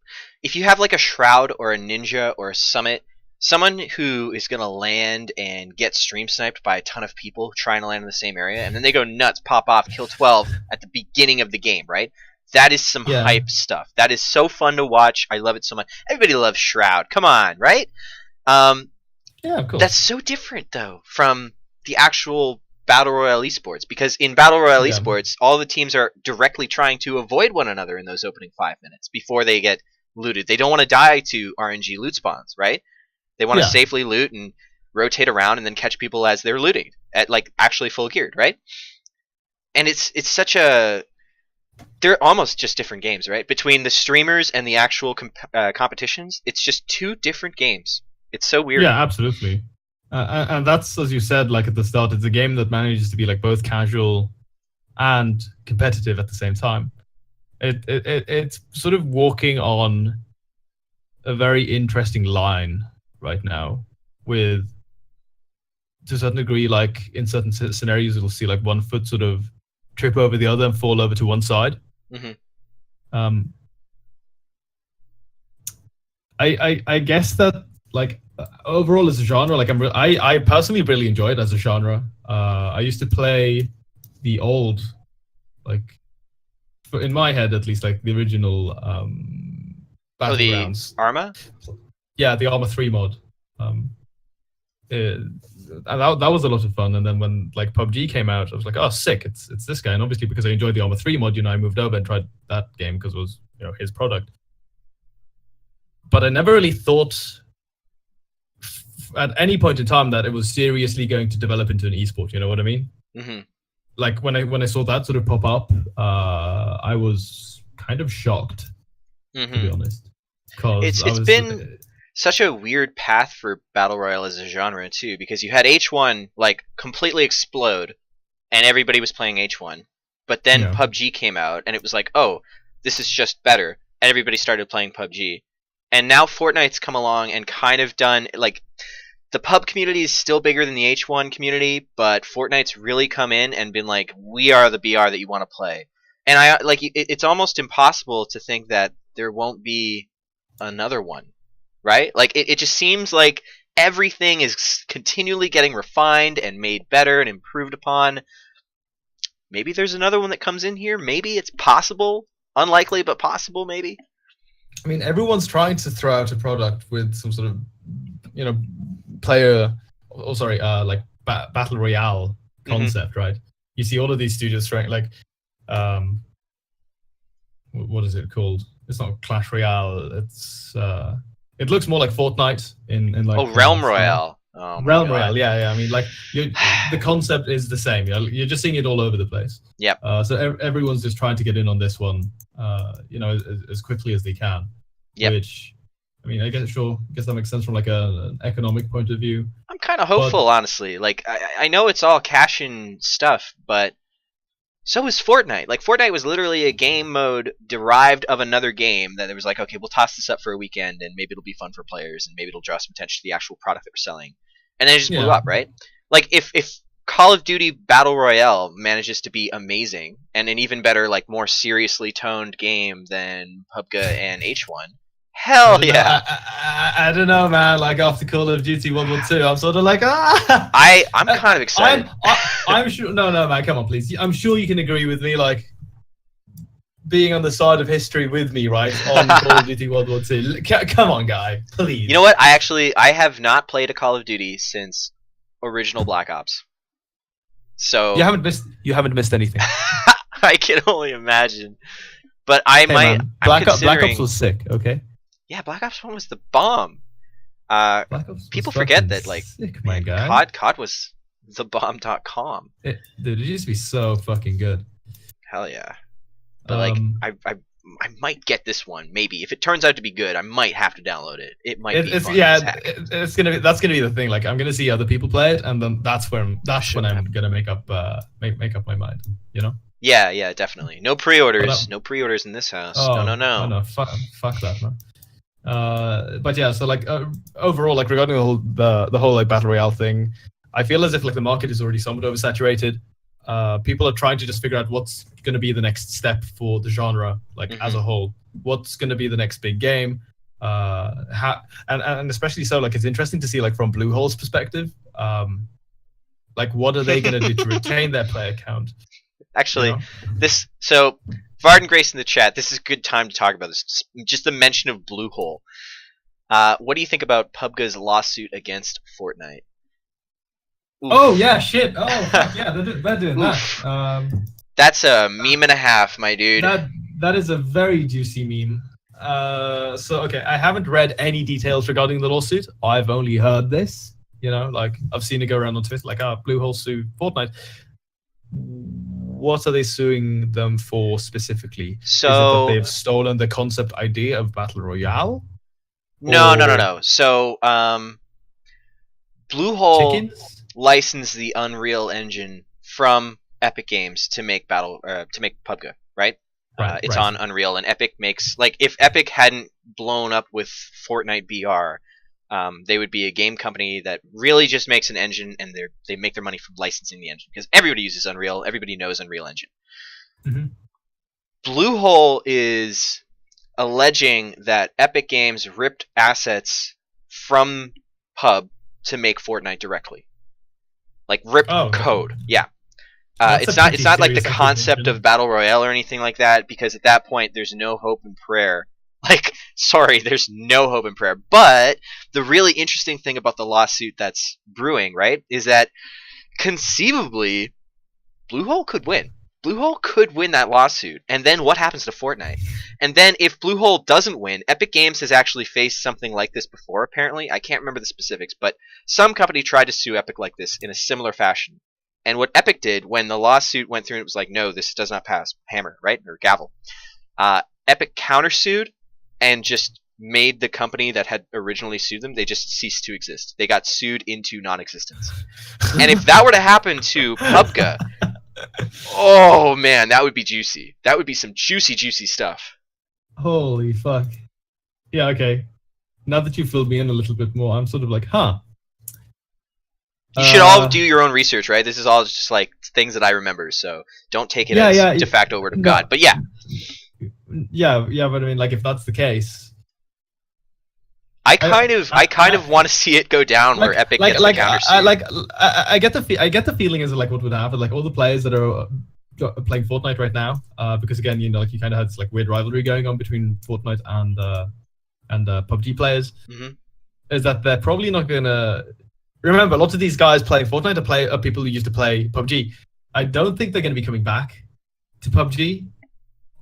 If you have like a Shroud or a Ninja or a Summit, someone who is going to land and get stream sniped by a ton of people trying to land in the same area, and then they go nuts, pop off, kill 12 at the beginning of the game, right? That is some hype stuff. That is so fun to watch. I love it so much. Everybody loves Shroud. Come on, right? Yeah, of course. That's so different, though, from the actual Battle Royale esports, because in Battle Royale esports, all the teams are directly trying to avoid one another in those opening 5 minutes before they get looted. They don't want to die to RNG loot spawns, right? They want to safely loot and rotate around and then catch people as they're looting at like actually full geared, right? And it's such a they're almost just different games, right? Between the streamers and the actual competitions, it's just two different games. It's so weird. Yeah, absolutely. And that's, as you said, like at the start, it's a game that manages to be like both casual and competitive at the same time. It's sort of walking on a very interesting line right now, with, to a certain degree, like in certain scenarios, you'll see like one foot sort of trip over the other and fall over to one side. Mm-hmm. I guess that like overall as a genre, like I personally really enjoy it as a genre. I used to play the old, like in my head at least, like the original Battlegrounds. Arma? Yeah, the Arma 3 mod. And that was a lot of fun. And then when like PUBG came out, I was like, oh, sick! It's this guy. And obviously because I enjoyed the Arma 3 mod, I moved over and tried that game because it was his product. But I never really thought at any point in time that it was seriously going to develop into an esport. You know what I mean? Mm-hmm. Like when I saw that sort of pop up, I was kind of shocked, to be honest. Because it's been such a weird path for Battle Royale as a genre too, because you had H1 like completely explode, and everybody was playing H1, but then PUBG came out, and it was like, oh, this is just better, and everybody started playing PUBG, and now Fortnite's come along and kind of done like. The pub community is still bigger than the H1 community, but Fortnite's really come in and been like, we are the BR that you want to play. And I like it's almost impossible to think that there won't be another one, right? Like it just seems like everything is continually getting refined and made better and improved upon. Maybe there's another one that comes in here. Maybe it's possible. Unlikely, but possible, maybe. I mean, everyone's trying to throw out a product with some sort of, player, like battle royale concept, right? You see all of these studios trying, like, what is it called? It's not Clash Royale. It's it looks more like Fortnite in like. Realm Royale. Oh, Realm Royale, yeah. I mean, like the concept is the same. You're just seeing it all over the place. Yep. So everyone's just trying to get in on this one, as quickly as they can. Yep. Which, I mean, I guess that makes sense from like an economic point of view. I'm kind of hopeful, honestly. Like, I know it's all cash-in stuff, but so is Fortnite. Like, Fortnite was literally a game mode derived of another game that it was like, okay, we'll toss this up for a weekend, and maybe it'll be fun for players, and maybe it'll draw some attention to the actual product that we're selling. And then it just blew up, right? Like, if Call of Duty Battle Royale manages to be amazing, and an even better, like, more seriously toned game than PUBG and H1, hell yeah! I don't know, man. Like after Call of Duty World War II, I'm sort of like, I'm kind of excited. I'm sure. No, man. Come on, please. I'm sure you can agree with me. Like being on the side of history with me, right? On Call of Duty World War II. Come on, guy. Please. You know what? I have not played a Call of Duty since original Black Ops. So you haven't missed anything. I can only imagine. But I might. Man, Black Ops was sick. Okay. Yeah, Black Ops 1 was the bomb. Black Ops was People forget fucking that, like, sick, man, my guy. COD was thebomb.com. Dude, it used to be so fucking good. Hell yeah. But like, I might get this one, maybe. If it turns out to be good, I might have to download it. It might be fun as heck. That's gonna be the thing. Like, I'm gonna see other people play it, and then that's when I'm gonna make up my mind. You know? Yeah, definitely. No pre-orders. No pre-orders in this house. No. Oh, no, fuck that, man. But yeah, so like overall, like regarding the whole like battle royale thing, I feel as if like the market is already somewhat oversaturated. People are trying to just figure out what's going to be the next step for the genre, like as a whole. What's going to be the next big game? And especially so, like it's interesting to see like from Bluehole's perspective, like what are they going to do to retain their player count? Actually, so Varden Grace in the chat. This is a good time to talk about this. Just the mention of Bluehole. What do you think about PUBG's lawsuit against Fortnite? Oof. Oh yeah, shit. Oh fuck yeah, they're doing that. That's a meme and a half, my dude. That is a very juicy meme. So okay, I haven't read any details regarding the lawsuit. I've only heard this. You know, like I've seen it go around on Twitter, like Bluehole sue Fortnite. What are they suing them for specifically? So is it that they've stolen the concept idea of battle royale? No. So Bluehole licensed the Unreal Engine from Epic Games to make PUBG, right? It's on Unreal, and Epic makes, like, if Epic hadn't blown up with Fortnite BR, they would be a game company that really just makes an engine, and they make their money from licensing the engine because everybody uses Unreal, everybody knows Unreal Engine. Mm-hmm. Bluehole is alleging that Epic Games ripped assets from Pub to make Fortnite directly, like ripped code. Yeah. It's not like the concept of battle royale or anything like that, because at that point there's no hope in prayer. Like, sorry, there's no hope in prayer. But the really interesting thing about the lawsuit that's brewing, right, is that conceivably Bluehole could win. Bluehole could win that lawsuit, and then what happens to Fortnite? And then if Bluehole doesn't win, Epic Games has actually faced something like this before, apparently. I can't remember the specifics, but some company tried to sue Epic like this in a similar fashion. And what Epic did when the lawsuit went through, and it was like, no, this does not pass, hammer, right, or gavel. Epic countersued and just made the company that had originally sued them, they just ceased to exist. They got sued into non-existence. And if that were to happen to PUBG, oh man, that would be juicy. That would be some juicy stuff. Holy fuck. Yeah, okay. Now that you filled me in a little bit more, I'm sort of like, huh. You should all do your own research, right? This is all just like things that I remember, so don't take it as de facto word of God. But yeah. Yeah, but I mean, like, if that's the case, I kind of want to see it go down where Epic gets the countersuit. I get the feeling is like what would happen, like all the players that are playing Fortnite right now, because again, you know, like you kind of had this like weird rivalry going on between Fortnite and PUBG players, is that they're probably not gonna remember. Lots of these guys playing Fortnite are people who used to play PUBG. I don't think they're gonna be coming back to PUBG.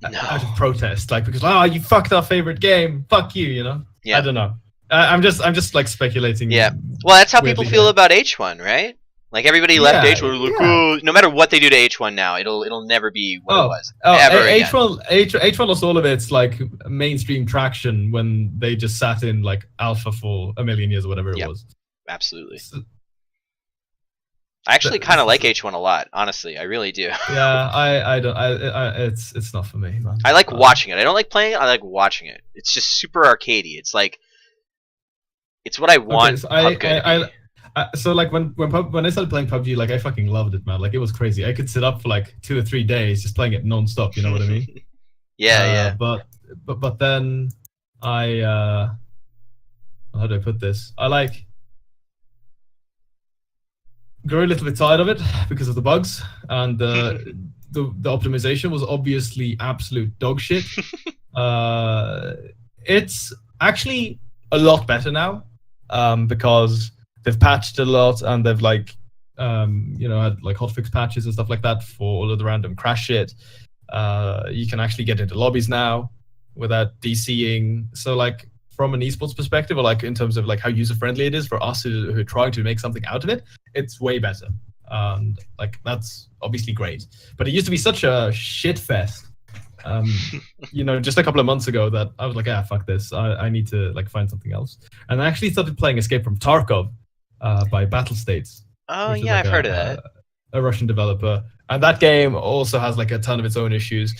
No. Out of protest, like, because you fucked our favorite game, fuck you, you know. Yeah. I don't know. I'm just like speculating. Yeah. Well, that's how people feel about H1, right? Like everybody left H1. Like, oh, no matter what they do to H1 now, it'll never be what it was. H1 lost all of its like mainstream traction when they just sat in like alpha for a million years or whatever it was. Absolutely. I actually kind of like H1 a lot, honestly. I really do. Yeah, I don't. It's not for me, man. I like watching it. I don't like playing it. I like watching it. It's just super arcadey. It's like, it's what I want. So like when I started playing PUBG, like I fucking loved it, man. Like it was crazy. I could sit up for like 2 or 3 days just playing it non-stop. You know what I mean? Yeah. But then how do I put this? I like grew a little bit tired of it because of the bugs, and the optimization was obviously absolute dog shit. It's actually a lot better now, because they've patched a lot and they've like had like hotfix patches and stuff like that for all of the random crash shit. You can actually get into lobbies now without DCing. So like from an esports perspective, or like in terms of like how user friendly it is for us who are trying to make something out of it, it's way better. And like that's obviously great. But it used to be such a shit fest. Just a couple of months ago that I was like, fuck this. I need to like find something else. And I actually started playing Escape from Tarkov by Battle States. Oh yeah, I've heard of that. A Russian developer, and that game also has like a ton of its own issues.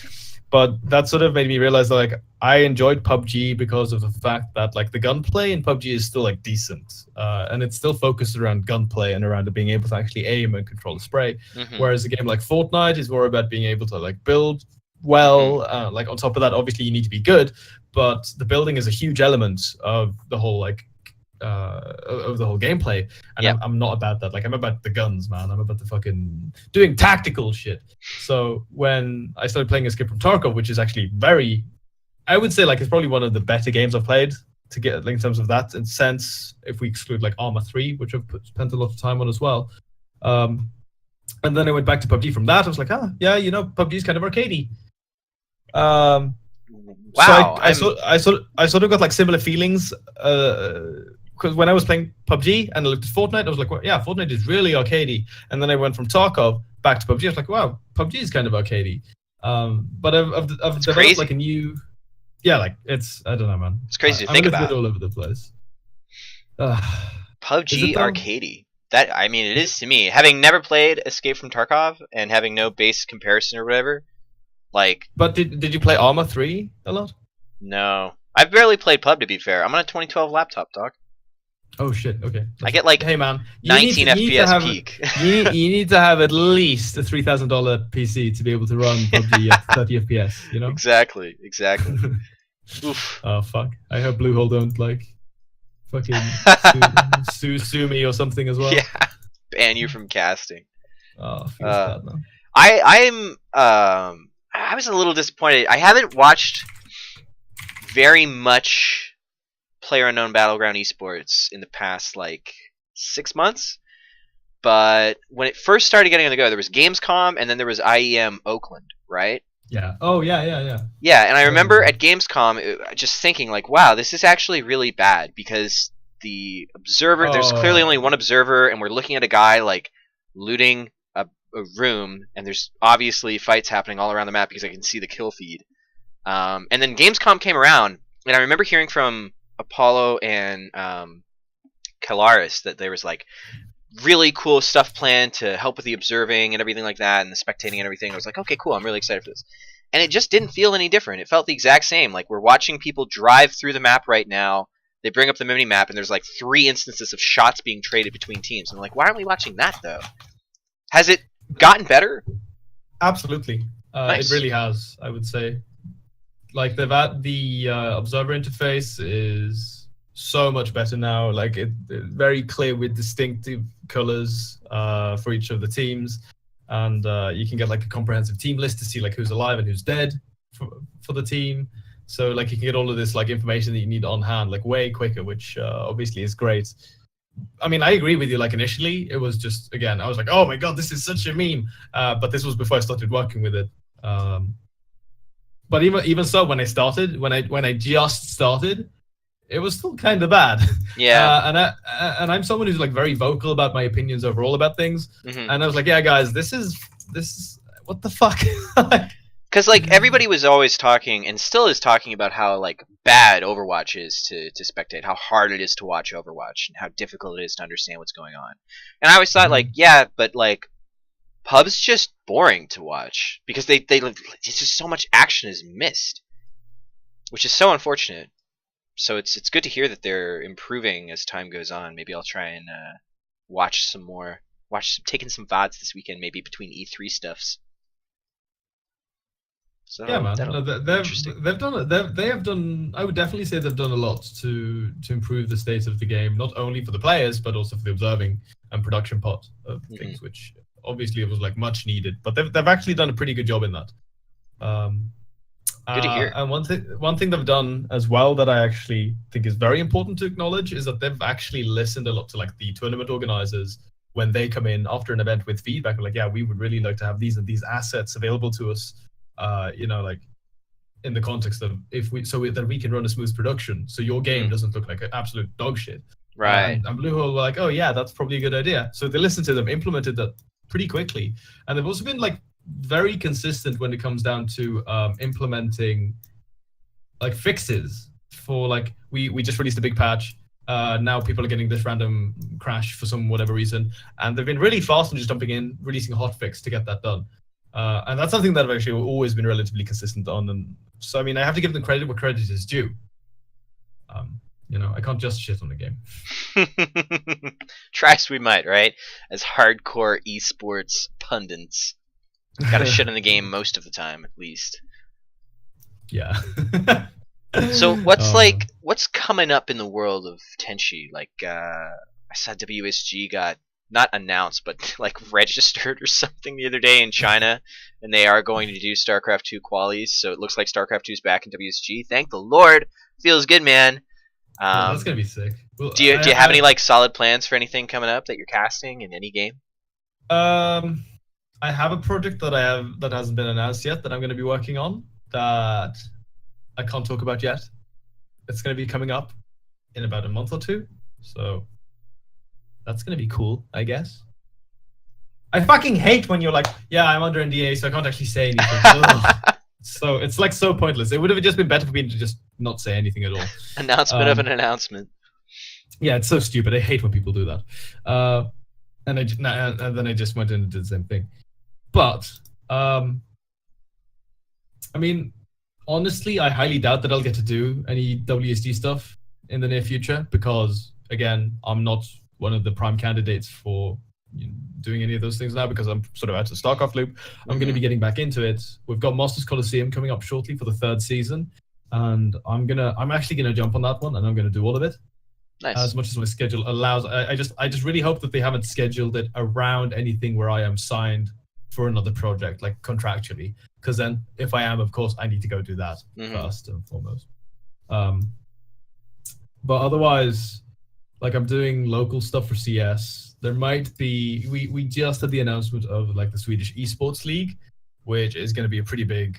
But that sort of made me realize that like I enjoyed PUBG because of the fact that like the gunplay in PUBG is still like decent, and it's still focused around gunplay and around being able to actually aim and control the spray. Whereas a game like Fortnite is more about being able to like build well. Like on top of that, obviously you need to be good, but the building is a huge element of the whole like of the whole gameplay, and I'm not about that. Like I'm about the guns, man. I'm about the fucking doing tactical shit. So when I started playing Escape from Tarkov, which is actually very, I would say like it's probably one of the better games I've played to get like, in terms of that and sense, if we exclude like Arma 3, which I've spent a lot of time on as well. And then I went back to PUBG from that. I was like, PUBG is kind of arcadey. Wow. So I sort of got like similar feelings because when I was playing PUBG and I looked at Fortnite, I was like, well, yeah, Fortnite is really arcadey. And then I went from Tarkov back to PUBG. I was like, wow, PUBG is kind of arcadey. But I've developed crazy. like a new, like it's, I don't know, man. It's crazy to think about. All over the place. PUBG arcadey. That, I mean, it is to me. Having never played Escape from Tarkov and having no base comparison or whatever, like. But did you play Arma 3 a lot? No, I've barely played PUB, to be fair. I'm on a 2012 laptop, dog. Oh shit! Okay. I get like, hey man, 19 FPS peak. you need to have at least a $3,000 PC to be able to run PUBG at 30 FPS. You know. Exactly. Oof. Oh fuck! I hope Bluehole don't like fucking sue me or something as well. Yeah, ban you from casting. Oh, feels bad, man. I was a little disappointed. I haven't watched very much PlayerUnknown Battleground esports in the past like 6 months, but when it first started getting on the go, there was Gamescom and then there was IEM Oakland, right? Yeah. Oh yeah. Yeah, and I remember at Gamescom just thinking like, wow, this is actually really bad because the observer, there's clearly only one observer, and we're looking at a guy like looting a room, and there's obviously fights happening all around the map because I can see the kill feed. And then Gamescom came around, and I remember hearing from Apollo and Kalaris that there was like really cool stuff planned to help with the observing and everything like that, and the spectating and everything. I was like, okay, cool, I'm really excited for this. And it just didn't feel any different. It felt the exact same. Like we're watching people drive through the map right now. They bring up the mini map, and there's like 3 instances of shots being traded between teams. And I'm like, why aren't we watching that though? Has it gotten better? Absolutely. Nice. It really has, I would say. Like the observer interface is so much better now. Like it very clear with distinctive colors for each of the teams, and you can get like a comprehensive team list to see like who's alive and who's dead for the team. So like you can get all of this like information that you need on hand like way quicker, which obviously is great. I mean, I agree with you. Like initially, it was just again, I was like, oh my god, this is such a meme. But this was before I started working with it. But even so, when I just started, it was still kind of bad. Yeah. And I'm someone who's like very vocal about my opinions overall about things. Mm-hmm. And I was like, yeah, guys, this is what the fuck. Because like everybody was always talking and still is talking about how like bad Overwatch is to spectate, how hard it is to watch Overwatch, and how difficult it is to understand what's going on. And I always thought like, yeah, but like PUB's just boring to watch because they it's just so much action is missed, which is so unfortunate. So it's good to hear that they're improving as time goes on. Maybe I'll try and watch some more, taking some VODs this weekend, maybe between E3 stuffs. So yeah, man. They have done. I would definitely say they've done a lot to improve the state of the game, not only for the players but also for the observing and production part of things, which obviously it was like much needed. But they've actually done a pretty good job in that. Good to hear. And one thing they've done as well that I actually think is very important to acknowledge is that they've actually listened a lot to like the tournament organizers when they come in after an event with feedback. Like, yeah, we would really like to have these and these assets available to us. Like in the context of that we can run a smooth production, so your game doesn't look like an absolute dog shit. Right. And Bluehole were like, oh yeah, that's probably a good idea. So they listened to them, implemented that pretty quickly, and they've also been like very consistent when it comes down to implementing like fixes for like we just released a big patch. Now people are getting this random crash for some whatever reason, and they've been really fast and just jumping in, releasing a hotfix to get that done. And that's something that I've actually always been relatively consistent on. And so, I mean, I have to give them credit where credit is due. You know, I can't just shit on the game. Try as we might, right? As hardcore esports pundits, gotta shit on the game most of the time, at least. Yeah. So what's coming up in the world of Tenshi? Like, I saw WSG got not announced, but like registered or something the other day in China, and they are going to do StarCraft 2 qualies. So it looks like StarCraft 2 is back in WSG. Thank the Lord. Feels good, man. That's gonna be sick. Well, do you have any like solid plans for anything coming up that you're casting in any game? I have a project that hasn't been announced yet that I'm going to be working on that I can't talk about yet. It's going to be coming up in about a month or two, so that's going to be cool, I guess. I fucking hate when you're like, yeah, I'm under NDA, so I can't actually say anything. So it's like so pointless. It would have just been better for me to just not say anything at all. Announcement of an announcement. Yeah, it's so stupid. I hate when people do that. And then I just went in and did the same thing. But I mean, honestly, I highly doubt that I'll get to do any WSD stuff in the near future because, again, I'm not one of the prime candidates for doing any of those things now because I'm sort of out of the StarCraft loop. I'm going to be getting back into it. We've got Masters Coliseum coming up shortly for the 3rd season, and I'm actually gonna jump on that one and I'm gonna do all of it. Nice. As much as my schedule allows. I just really hope that they haven't scheduled it around anything where I am signed for another project, like contractually. Because then, if I am, of course, I need to go do that first and foremost. But otherwise, like I'm doing local stuff for CS. There might be. We just had the announcement of like the Swedish Esports League, which is going to be a pretty big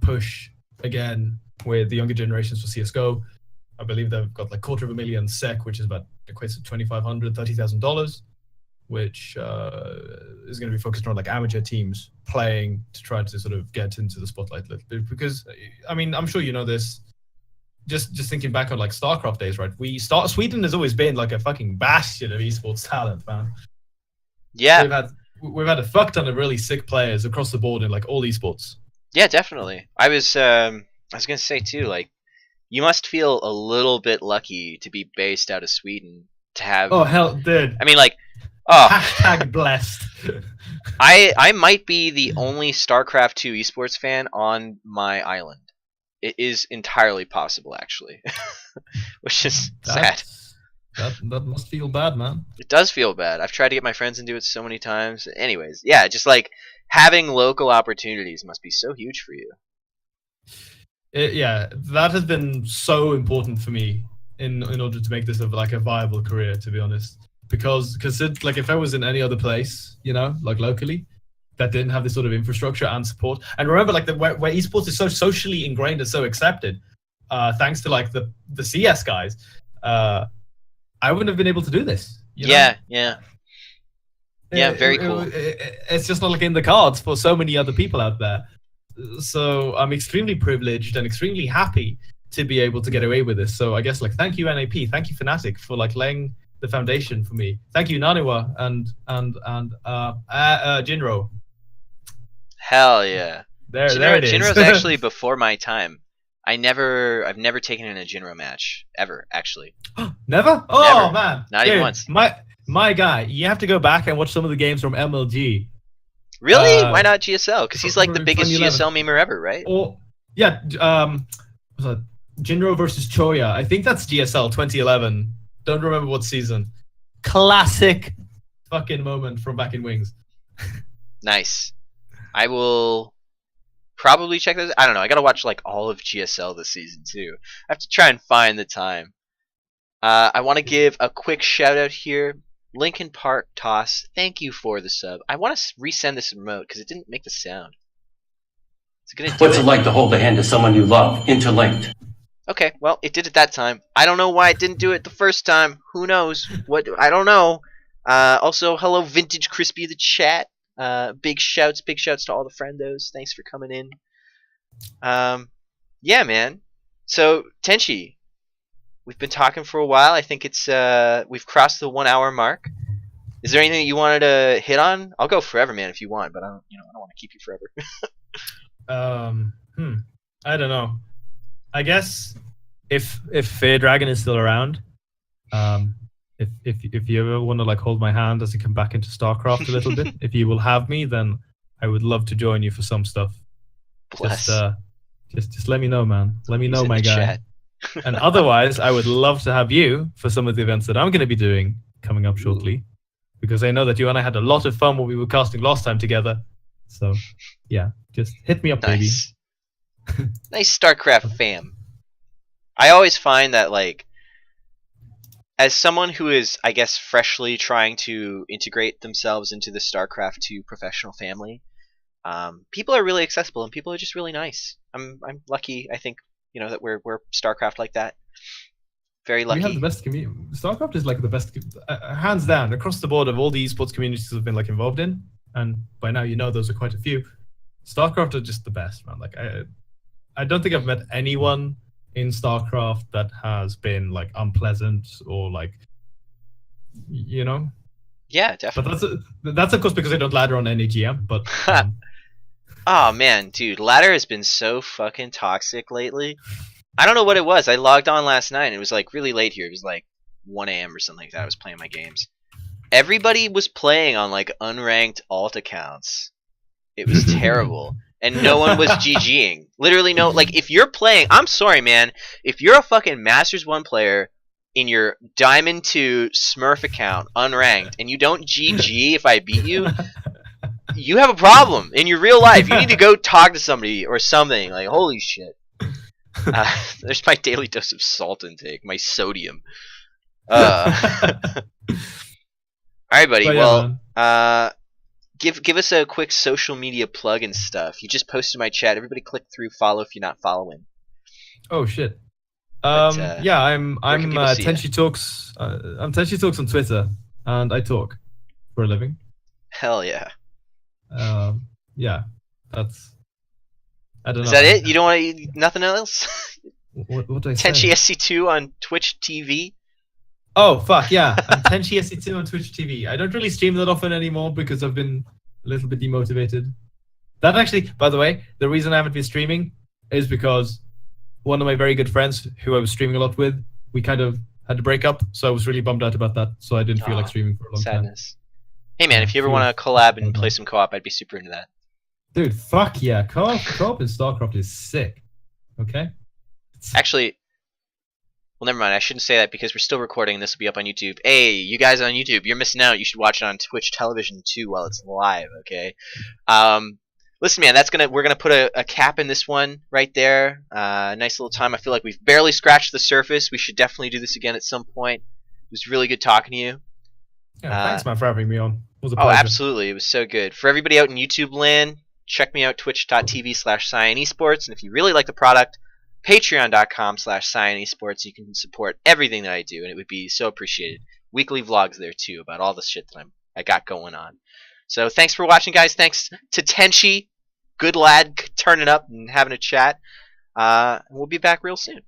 push again with the younger generations for CS:GO. I believe they've got like $250,000 SEK, which is about equates to $2,500, $30,000, which is going to be focused on like amateur teams playing to try to sort of get into the spotlight a little bit. Because I mean, I'm sure you know this. Just thinking back on like StarCraft days, right? Sweden has always been like a fucking bastion of esports talent, man. Yeah, we've had a fuck ton of really sick players across the board in like all esports. Yeah, definitely. I was gonna say too, like you must feel a little bit lucky to be based out of Sweden to have. Oh hell, dude! I mean, like, oh, hashtag blessed. I might be the only StarCraft 2 esports fan on my island. It is entirely possible, actually, which is sad. That must feel bad, man. It does feel bad. I've tried to get my friends into it so many times. Anyways, yeah, just like having local opportunities must be so huge for you. Yeah, that has been so important for me in order to make this a viable career, to be honest. Because like if I was in any other place, you know, like locally, that didn't have this sort of infrastructure and support. And remember, like where esports is so socially ingrained and so accepted, thanks to like the CS guys, I wouldn't have been able to do this. You know? Yeah, very cool. It's just not like in the cards for so many other people out there. So I'm extremely privileged and extremely happy to be able to get away with this. So I guess like thank you NAP, thank you Fnatic for like laying the foundation for me. Thank you Naniwa and Jinro. Hell yeah. There it is. Jinro's actually before my time. I've never taken in a Jinro match ever, actually. Never? Oh Never. Man, not even once. My guy, you have to go back and watch some of the games from MLG. Really? Why not GSL? Because he's like the biggest 2011. GSL memer ever, right? Or yeah, was that Jinro versus Choya? I think that's GSL 2011. Don't remember what season. Classic fucking moment from back in Wings. Nice. I will probably check those. I don't know. I gotta watch like all of GSL this season too. I have to try and find the time. I want to give a quick shout out here. Lincoln Park Toss, thank you for the sub. I want to resend this remote because it didn't make the sound. Is it gonna do What's it like to hold the hand of someone you love, interlinked? Okay, well, it did it that time. I don't know why it didn't do it the first time. Who knows? What? I don't know. Also, hello, Vintage Crispy, the chat. Big shouts to all the friendos. Thanks for coming in. Yeah, man. So, Tenshi, we've been talking for a while. I think it's we've crossed the 1 hour mark. Is there anything you wanted to hit on? I'll go forever, man, if you want, but I don't want to keep you forever. I don't know. I guess if Fair Dragon is still around, if you ever want to like hold my hand as I come back into StarCraft a little bit, if you will have me, then I would love to join you for some stuff. Bless. Just let me know, man. Let me know, my guy. And otherwise, I would love to have you for some of the events that I'm going to be doing coming up shortly, because I know that you and I had a lot of fun when we were casting last time together. So, yeah, just hit me up, Nice. baby. Nice StarCraft fam. I always find that, like, as someone who is, I guess, freshly trying to integrate themselves into the StarCraft 2 professional family, people are really accessible and people are just really nice. I'm lucky, I think, that we're StarCraft like that. Very lucky. We have the best community. StarCraft is like the best, hands down, across the board of all the esports communities I've been like involved in, and by now those are quite a few. StarCraft are just the best, man. Like I don't think I've met anyone in StarCraft that has been like unpleasant or like, Yeah, definitely. But that's of course because I don't ladder on any GM. But oh man, dude, ladder has been so fucking toxic lately. I don't know what it was. I logged on last night and it was like really late here. It was like 1 a.m. or something like that. I was playing my games. Everybody was playing on like unranked alt accounts. It was terrible. And no one was GGing. Literally no, like if you're playing, I'm sorry man, if you're a fucking Masters 1 player in your Diamond 2 Smurf account, unranked, and you don't GG if I beat you, you have a problem in your real life. You need to go talk to somebody or something. Like, holy shit. There's my daily dose of salt intake, my sodium. Alright, buddy. Well, give us a quick social media plug and stuff. You just posted my chat. Everybody click through, follow if you're not following. Oh shit. But, yeah, I'm Tenshi Talks. I'm Tenshi Talks on Twitter, and I talk for a living. Hell yeah. Yeah, that's. I don't know. Is that it? You don't want to nothing else? What do I say? Tenshi SC2 on Twitch TV. Oh fuck yeah! I'm Tenshi SC2 on Twitch TV. I don't really stream that often anymore because I've been a little bit demotivated. That actually, by the way, the reason I haven't been streaming is because one of my very good friends who I was streaming a lot with, we kind of had to break up, so I was really bummed out about that. So I didn't feel like streaming for a long time. Hey man, if you ever want to collab and play some co-op, I'd be super into that. Dude, fuck yeah. Co-op in StarCraft is sick. Okay? Actually, well, never mind. I shouldn't say that because we're still recording and this will be up on YouTube. Hey, you guys on YouTube, you're missing out. You should watch it on Twitch television too while it's live, okay? Listen, man, we're gonna put a cap in this one right there. Nice little time. I feel like we've barely scratched the surface. We should definitely do this again at some point. It was really good talking to you. Yeah, thanks, man, for having me on. It was a pleasure. Oh, absolutely. It was so good. For everybody out in YouTube land, check me out, twitch.tv/CyanEsports. And if you really like the product, patreon.com/CyanEsports. You can support everything that I do, and it would be so appreciated. Weekly vlogs there, too, about all the shit that I got going on. So thanks for watching, guys. Thanks to Tenshi. Good lad, turning up and having a chat. We'll be back real soon.